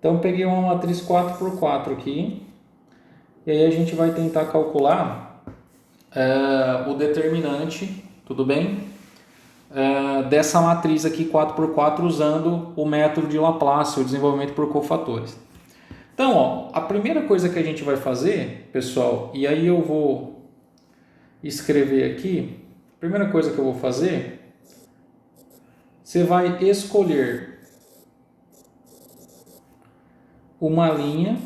Então, peguei uma matriz 4x4 aqui, e aí a gente vai tentar calcular o determinante, tudo bem? Dessa matriz aqui 4x4 usando o método de Laplace, o desenvolvimento por cofatores. Então, ó, a primeira coisa que a gente vai fazer, pessoal, e aí eu vou escrever aqui, a primeira coisa que eu vou fazer, você vai escolher uma linha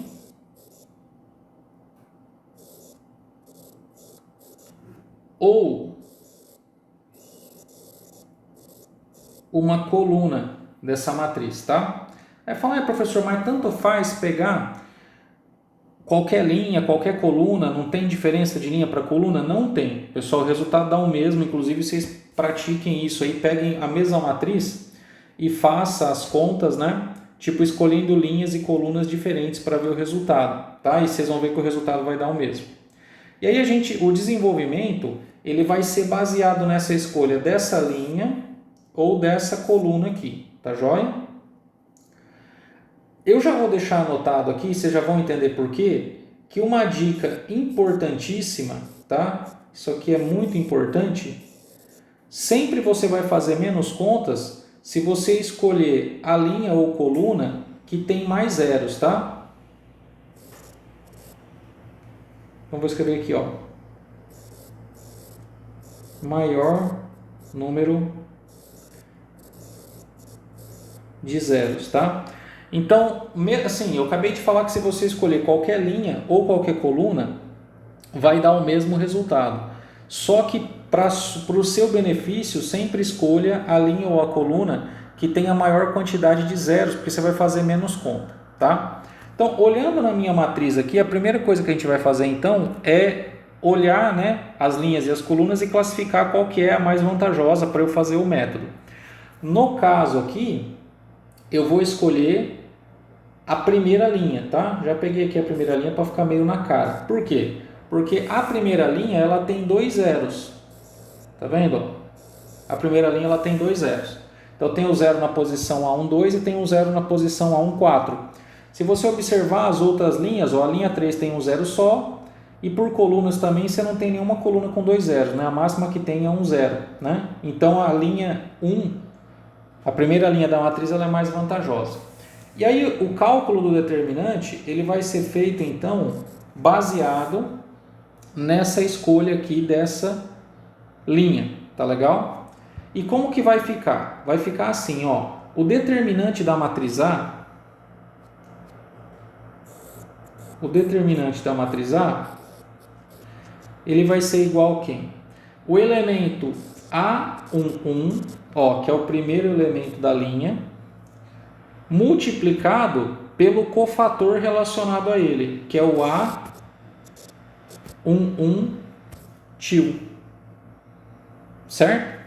ou uma coluna dessa matriz, tá? Aí fala, professor, mas tanto faz pegar qualquer linha, qualquer coluna, não tem diferença de linha para coluna? Não tem. Pessoal, o resultado dá o mesmo, inclusive vocês pratiquem isso aí, peguem a mesma matriz e façam as contas, né? Tipo, escolhendo linhas e colunas diferentes para ver o resultado, tá? E vocês vão ver que o resultado vai dar o mesmo. E aí o desenvolvimento, ele vai ser baseado nessa escolha dessa linha ou dessa coluna aqui, tá joia? Eu já vou deixar anotado aqui, vocês já vão entender por quê, que uma dica importantíssima, tá? Isso aqui é muito importante. Sempre você vai fazer menos contas se você escolher a linha ou coluna que tem mais zeros, tá? Então vou escrever aqui, ó. Maior número de zeros, tá? Então, assim, eu acabei de falar que se você escolher qualquer linha ou qualquer coluna, vai dar o mesmo resultado. Só que para o seu benefício, sempre escolha a linha ou a coluna que tenha maior quantidade de zeros, porque você vai fazer menos conta, tá? Então, olhando na minha matriz aqui, a primeira coisa que a gente vai fazer então é olhar, né, as linhas e as colunas e classificar qual que é a mais vantajosa para eu fazer o método. No caso aqui, eu vou escolher a primeira linha, tá? Já peguei aqui a primeira linha para ficar meio na cara. Por quê? Porque a primeira linha ela tem 2 zeros. Tá vendo? A primeira linha ela tem 2 zeros. Então tem o 0 na posição A1, 2 e tem o 0 na posição A1, 4. Se você observar as outras linhas, ó, a linha 3 tem um 0 só, e por colunas também você não tem nenhuma coluna com 2 zeros, né? A máxima que tem é um 0, né? Então a linha 1, a primeira linha da matriz, ela é mais vantajosa. E aí o cálculo do determinante, ele vai ser feito então baseado nessa escolha aqui dessa linha, tá legal? E como que vai ficar? Vai ficar assim, ó, o determinante da matriz A, ele vai ser igual a quem? O elemento A11, ó, que é o primeiro elemento da linha, multiplicado pelo cofator relacionado a ele, que é o A11 til. Certo?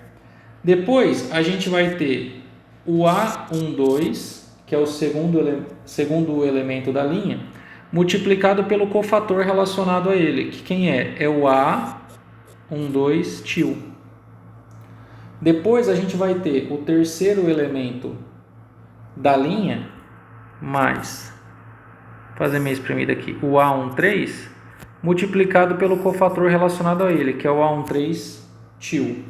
Depois a gente vai ter o A12, que é o segundo elemento da linha, multiplicado pelo cofator relacionado a ele, que quem é? É o A12 til. Depois a gente vai ter o terceiro elemento da linha, mais, fazer meio espremido aqui, o A13, multiplicado pelo cofator relacionado a ele, que é o A13 til.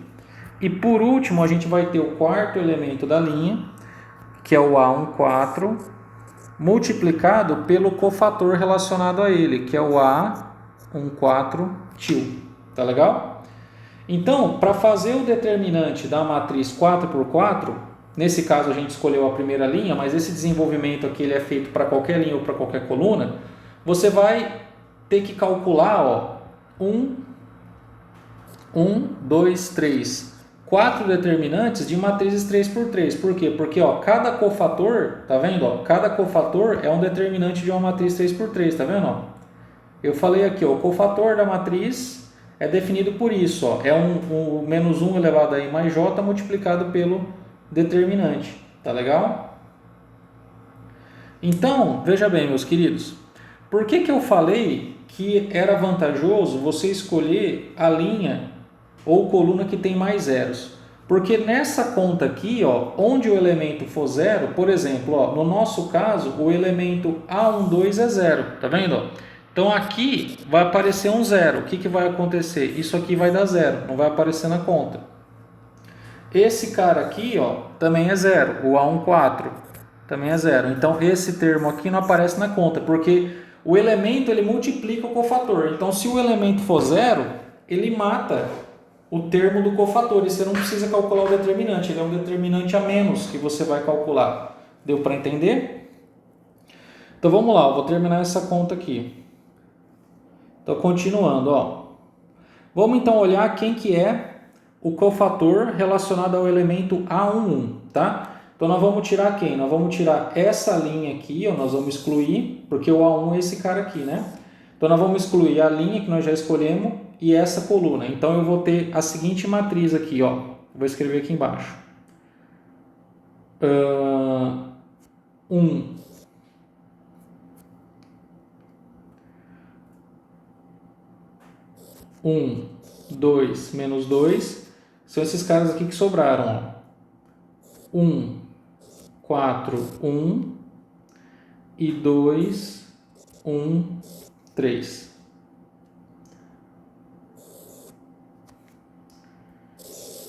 E por último, a gente vai ter o quarto elemento da linha, que é o A14, multiplicado pelo cofator relacionado a ele, que é o A14 til. Tá legal? Então, para fazer o determinante da matriz 4x4, nesse caso a gente escolheu a primeira linha, mas esse desenvolvimento aqui ele é feito para qualquer linha ou para qualquer coluna, você vai ter que calcular 2, 3, 4 determinantes de matrizes 3x3. Por quê? Porque cada cofator, tá vendo? Cada cofator é um determinante de uma matriz 3x3, tá vendo? Eu falei aqui, o cofator da matriz é definido por isso, é o menos 1 elevado a i mais j multiplicado pelo determinante, tá legal? Então, veja bem, meus queridos, por que eu falei que era vantajoso você escolher a linha ou coluna que tem mais zeros? Porque nessa conta aqui, onde o elemento for zero, por exemplo, no nosso caso, o elemento A12 é zero, tá vendo? Então aqui vai aparecer um zero. O que vai acontecer? Isso aqui vai dar zero, não vai aparecer na conta. Esse cara aqui também é zero, o A14 também é zero. Então esse termo aqui não aparece na conta, porque o elemento ele multiplica o cofator. Então se o elemento for zero, ele mata o termo do cofator e você não precisa calcular o determinante, ele é um determinante a menos que você vai calcular. Deu para entender? Então vamos lá, eu vou terminar essa conta aqui. Então, continuando, vamos então olhar quem que é o cofator relacionado ao elemento A11, tá? Então, nós vamos tirar quem? Nós vamos tirar essa linha aqui, nós vamos excluir, porque o A1 é esse cara aqui, né? Então, nós vamos excluir a linha que nós já escolhemos e essa coluna. Então, eu vou ter a seguinte matriz aqui, vou escrever aqui embaixo. 1, 2, menos 2, são esses caras aqui que sobraram. 1, 4, 1 e 2, 1, 3.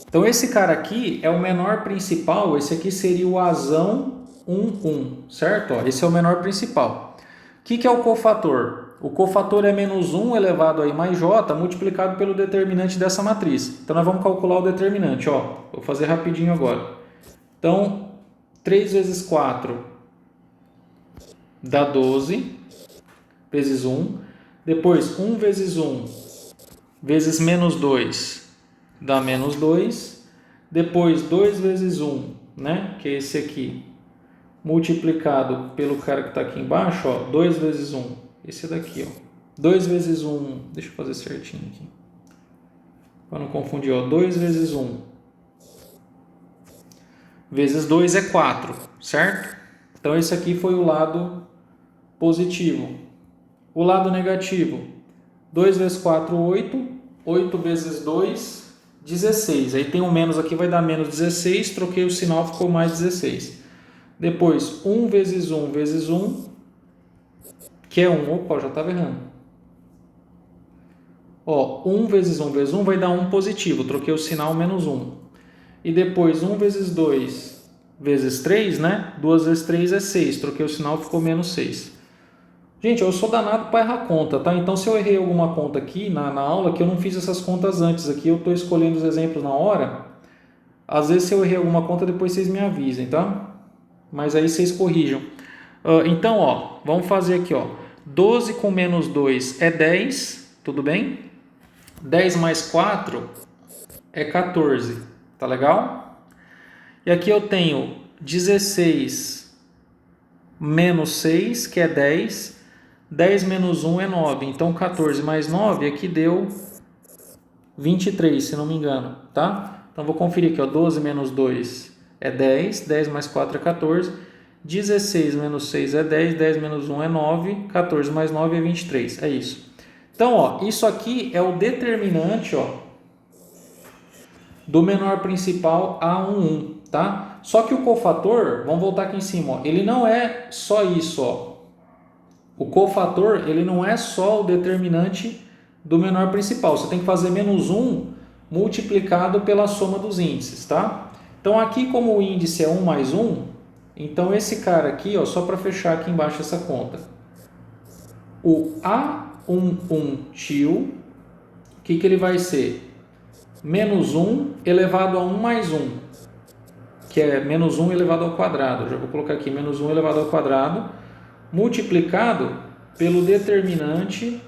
Então esse cara aqui é o menor principal, esse aqui seria o Azão 1, 1, certo? Esse é o menor principal. O que é o cofator? O cofator é menos 1 elevado a i mais j multiplicado pelo determinante dessa matriz. Então, nós vamos calcular o determinante. Vou fazer rapidinho agora. Então, 3 vezes 4 dá 12, vezes 1. Depois, 1 vezes 1 vezes menos 2 dá menos 2. Depois, 2 vezes 1, né, que é esse aqui, multiplicado pelo cara que está aqui embaixo, 2 vezes 1. Esse daqui, 2 vezes 1, deixa eu fazer certinho aqui, para não confundir, 2 vezes 1 vezes 2 é 4, certo? Então esse aqui foi o lado positivo. O lado negativo, 2 vezes 4, 8, 8 vezes 2, 16. Aí tem um menos aqui, vai dar menos 16, troquei o sinal, ficou mais 16. Depois, 1 vezes 1 vezes 1, que é 1. Opa, eu já estava errando. 1 vezes 1 vezes 1 vai dar 1 positivo. Troquei o sinal, menos 1. E depois 1 vezes 2 vezes 3, né? 2 vezes 3 é 6. Troquei o sinal, ficou menos 6. Gente, eu sou danado para errar conta, tá? Então, se eu errei alguma conta aqui na aula, que eu não fiz essas contas antes aqui, eu estou escolhendo os exemplos na hora. Às vezes, se eu errei alguma conta, depois vocês me avisem, tá? Mas aí vocês corrijam. Então, vamos fazer aqui, 12 com menos 2 é 10, tudo bem? 10 mais 4 é 14, tá legal? E aqui eu tenho 16 menos 6, que é 10. 10 menos 1 é 9, então 14 mais 9 aqui deu 23, se não me engano, tá? Então vou conferir aqui, 12 menos 2 é 10, 10 mais 4 é 14. 16 menos 6 é 10, 10 menos 1 é 9, 14 mais 9 é 23, é isso. Então, ó, isso aqui é o determinante, ó, do menor principal A11, tá? Só que o cofator, vamos voltar aqui em cima, ó, ele não é só isso, ó. O cofator, ele não é só o determinante do menor principal. Você tem que fazer menos 1 multiplicado pela soma dos índices, tá? Então, aqui como o índice é 1 mais 1, então esse cara aqui, ó, só para fechar aqui embaixo essa conta. O A11 tio, o que ele vai ser? Menos 1 elevado a 1 mais 1, que é menos 1 elevado ao quadrado. Eu já vou colocar aqui menos 1 elevado ao quadrado, multiplicado pelo determinante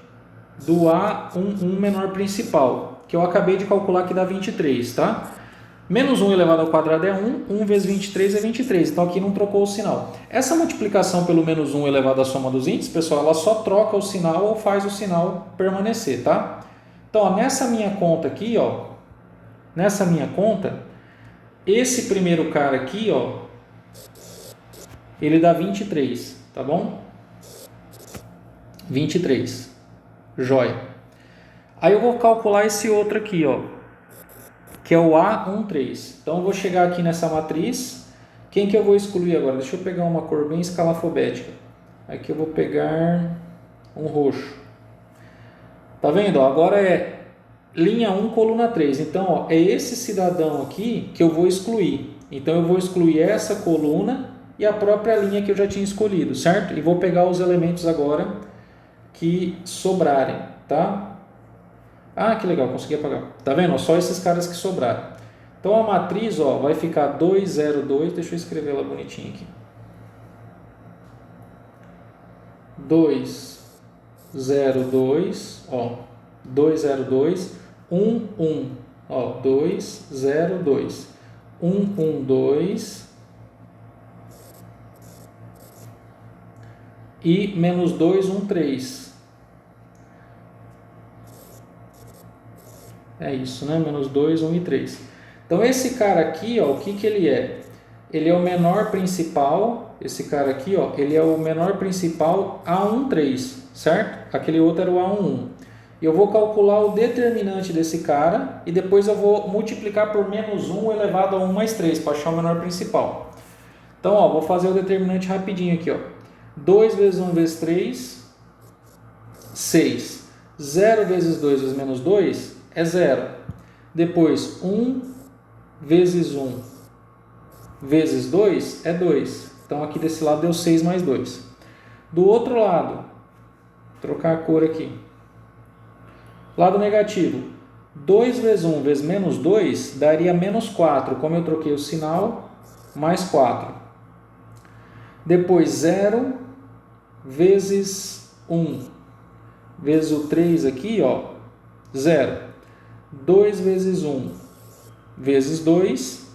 do A11 menor principal, que eu acabei de calcular que dá 23, tá? Menos 1 elevado ao quadrado é 1, 1 vezes 23 é 23, então aqui não trocou o sinal. Essa multiplicação pelo menos 1 elevado à soma dos índices, pessoal, ela só troca o sinal ou faz o sinal permanecer, tá? Então, ó, nessa minha conta aqui, ó, nessa minha conta, esse primeiro cara aqui, ó, ele dá 23, tá bom? 23, jóia. Aí eu vou calcular esse outro aqui, ó, que é o A13. Então eu vou chegar aqui nessa matriz. Quem que eu vou excluir agora? Deixa eu pegar uma cor bem escalafobética. Aqui eu vou pegar um roxo. Tá vendo? Agora é linha 1, coluna 3. Então, ó, é esse cidadão aqui que eu vou excluir. Então eu vou excluir essa coluna e a própria linha que eu já tinha escolhido, certo? E vou pegar os elementos agora que sobrarem, tá? Ah, que legal, consegui apagar. Tá vendo? Só esses caras que sobraram. Então a matriz, ó, vai ficar 202, deixa eu escrever ela bonitinha aqui. 202, ó, 202, 11, ó, 202, 112 e menos 213. É isso, né? Menos 2, 1 e 3. Então, esse cara aqui, ó, o que que ele é? Ele é o menor principal, esse cara aqui, ó, ele é o menor principal A13, certo? Aquele outro era o A11. E eu vou calcular o determinante desse cara e depois eu vou multiplicar por menos 1 elevado a 1 mais 3 para achar o menor principal. Então, ó, vou fazer o determinante rapidinho aqui, ó. 2 vezes 1 vezes 3, 6. 0 vezes 2 vezes menos 2 é 0. Depois, 1 vezes 1 vezes 2 é 2. Então, aqui desse lado deu 6 mais 2. Do outro lado, vou trocar a cor aqui. Lado negativo. 2 vezes 1 vezes menos 2 daria menos 4. Como eu troquei o sinal, mais 4. Depois, 0 vezes 1 vezes o 3 aqui, ó, 0. 2 vezes 1 vezes 2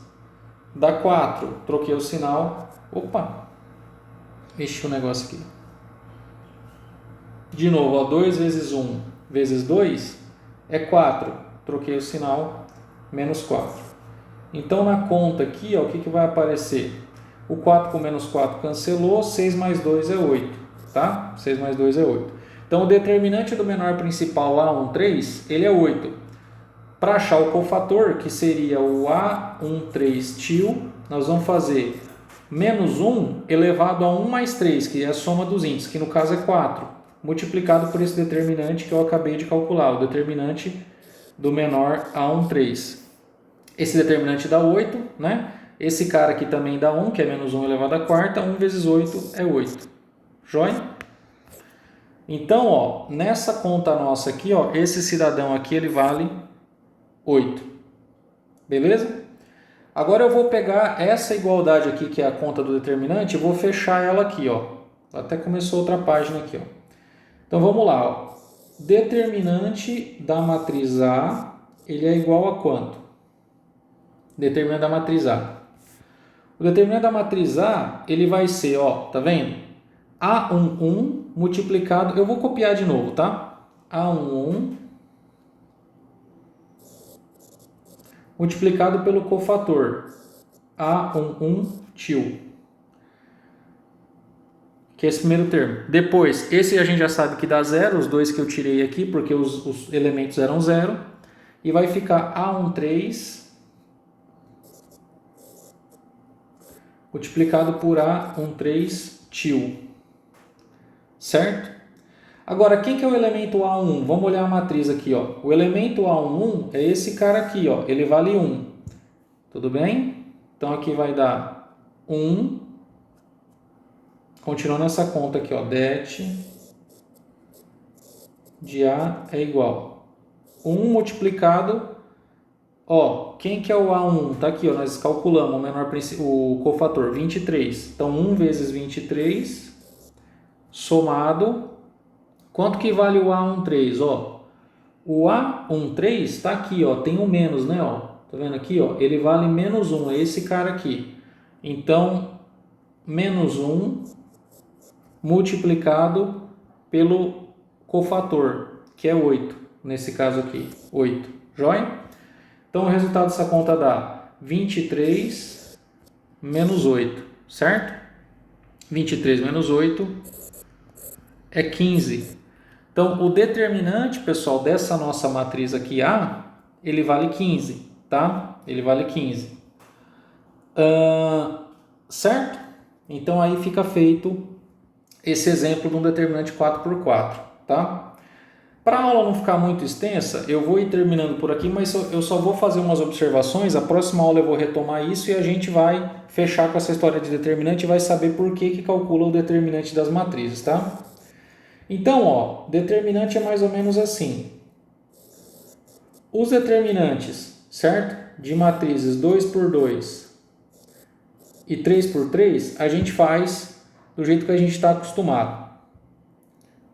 dá 4. Troquei o sinal. Opa! Mexi o negócio aqui. De novo, ó, 2 vezes 1 vezes 2 é 4. Troquei o sinal. Menos 4. Então, na conta aqui, ó, o que que vai aparecer? O 4 com menos 4 cancelou. 6 mais 2 é 8. Tá? 6 mais 2 é 8. Então, o determinante do menor principal A13, ele é 8. Para achar o cofator, que seria o A13 tio, nós vamos fazer menos 1 elevado a 1 mais 3, que é a soma dos índices, que no caso é 4, multiplicado por esse determinante que eu acabei de calcular, o determinante do menor A13. Esse determinante dá 8, né? Esse cara aqui também dá 1, que é menos 1 elevado a quarta, 1 vezes 8 é 8. Joia? Então, ó, nessa conta nossa aqui, ó, esse cidadão aqui, ele vale 8. Beleza? Agora eu vou pegar essa igualdade aqui, que é a conta do determinante, e vou fechar ela aqui, ó. Até começou outra página aqui, ó. Então vamos lá, ó. Determinante da matriz A, ele é igual a quanto? Determinante da matriz A. O determinante da matriz A, ele vai ser, ó, tá vendo? A11 multiplicado, eu vou copiar de novo, tá? A11 multiplicado pelo cofator A11 tio. que é esse primeiro termo. Depois, esse a gente já sabe que dá zero, os dois que eu tirei aqui, porque os elementos eram zero. E vai ficar A13 multiplicado por A13 til. Certo? Agora, quem que é o elemento A1? Vamos olhar a matriz aqui, ó. O elemento A11 é esse cara aqui, ó. Ele vale 1. Tudo bem? Então, aqui vai dar 1. Continuando essa conta aqui, ó. Det de A é igual 1 multiplicado, ó, quem que é o A1? Tá aqui, ó, nós calculamos o cofator, 23. Então, 1 vezes 23, somado, quanto que vale o A13? Ó, o A13 está aqui, ó, tem um menos, né, ó, tá vendo aqui, ó, ele vale menos 1, é esse cara aqui. Então, menos 1 multiplicado pelo cofator, que é 8, nesse caso aqui, 8, joia? Então, o resultado dessa conta dá 23 menos 8, certo? 23 menos 8 é 15. Então, o determinante, pessoal, dessa nossa matriz aqui A, ele vale 15, tá? Ele vale 15. Certo? Então, aí fica feito esse exemplo de um determinante 4x4, tá? Para a aula não ficar muito extensa, eu vou ir terminando por aqui, mas eu só vou fazer umas observações. A próxima aula eu vou retomar isso e a gente vai fechar com essa história de determinante e vai saber por que calcula o determinante das matrizes, tá? Então, ó, determinante é mais ou menos assim. Os determinantes, certo? De matrizes 2x2 e 3x3, a gente faz do jeito que a gente está acostumado.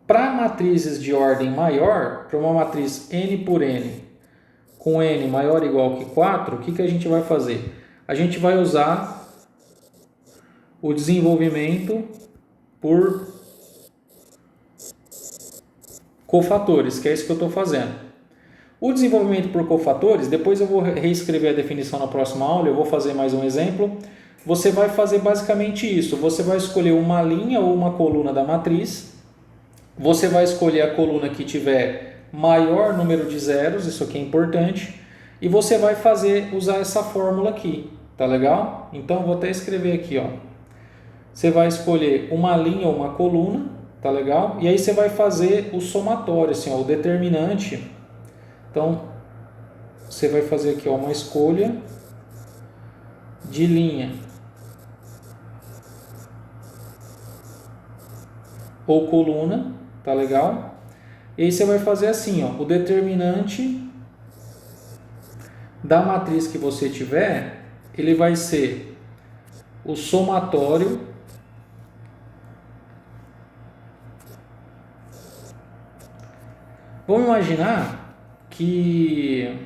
Para matrizes de ordem maior, para uma matriz n por n, com n maior ou igual que 4, o que a gente vai fazer? A gente vai usar o desenvolvimento por cofatores, que é isso que eu estou fazendo. O desenvolvimento por cofatores, depois eu vou reescrever a definição na próxima aula, eu vou fazer mais um exemplo. Você vai fazer basicamente isso, você vai escolher uma linha ou uma coluna da matriz. Você vai escolher a coluna que tiver maior número de zeros, isso aqui é importante, e você vai usar essa fórmula aqui, tá legal? Então, vou até escrever aqui, ó. Você vai escolher uma linha ou uma coluna, tá legal? E aí você vai fazer o somatório, assim, ó, o determinante. Então, você vai fazer aqui, ó, uma escolha de linha ou coluna, tá legal? E aí você vai fazer assim, ó, o determinante da matriz que você tiver, ele vai ser o somatório Vamos imaginar que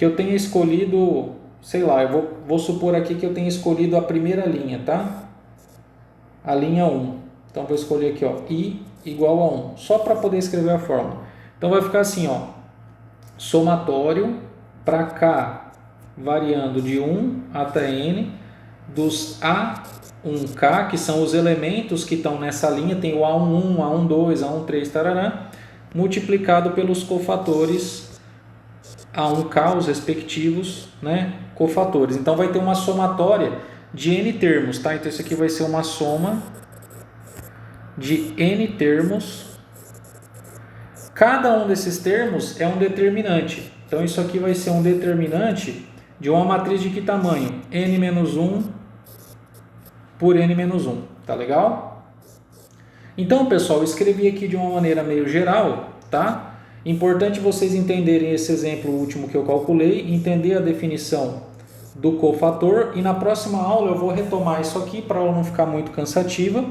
eu tenha escolhido, sei lá, eu vou supor aqui que eu tenha escolhido a primeira linha, tá? A linha 1. Então, vou escolher aqui, ó, i igual a 1, só para poder escrever a fórmula. Então, vai ficar assim, ó, somatório para k variando de 1 até n dos A1k, que são os elementos que estão nessa linha, tem o A11, A12, A13, tarará, multiplicado pelos cofatores A1k, os respectivos, né, cofatores. Então, vai ter uma somatória de n termos, tá? Então, isso aqui vai ser uma soma de n termos. Cada um desses termos é um determinante. Então, isso aqui vai ser um determinante de uma matriz de que tamanho? n-1 por n-1. Tá legal? Então, pessoal, eu escrevi aqui de uma maneira meio geral, tá? Importante vocês entenderem esse exemplo último que eu calculei, entender a definição do cofator, e na próxima aula eu vou retomar isso aqui para ela não ficar muito cansativa.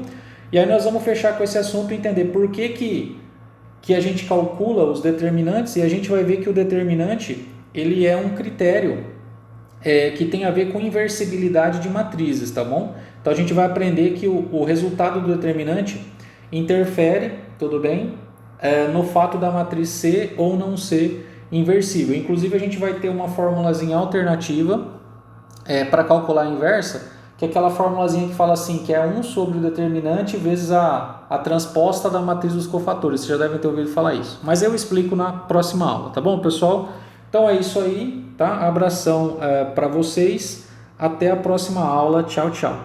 E aí nós vamos fechar com esse assunto e entender por que a gente calcula os determinantes, e a gente vai ver que o determinante ele é um critério que tem a ver com inversibilidade de matrizes, tá bom? Então a gente vai aprender que o resultado do determinante interfere, tudo bem, no fato da matriz ser ou não ser inversível. Inclusive a gente vai ter uma formulazinha alternativa para calcular a inversa, que é aquela formulazinha que fala assim, que é 1 sobre o determinante vezes a transposta da matriz dos cofatores. Vocês já devem ter ouvido falar isso. Mas eu explico na próxima aula, tá bom, pessoal? Então é isso aí, tá? Abração para vocês. Até a próxima aula. Tchau, tchau.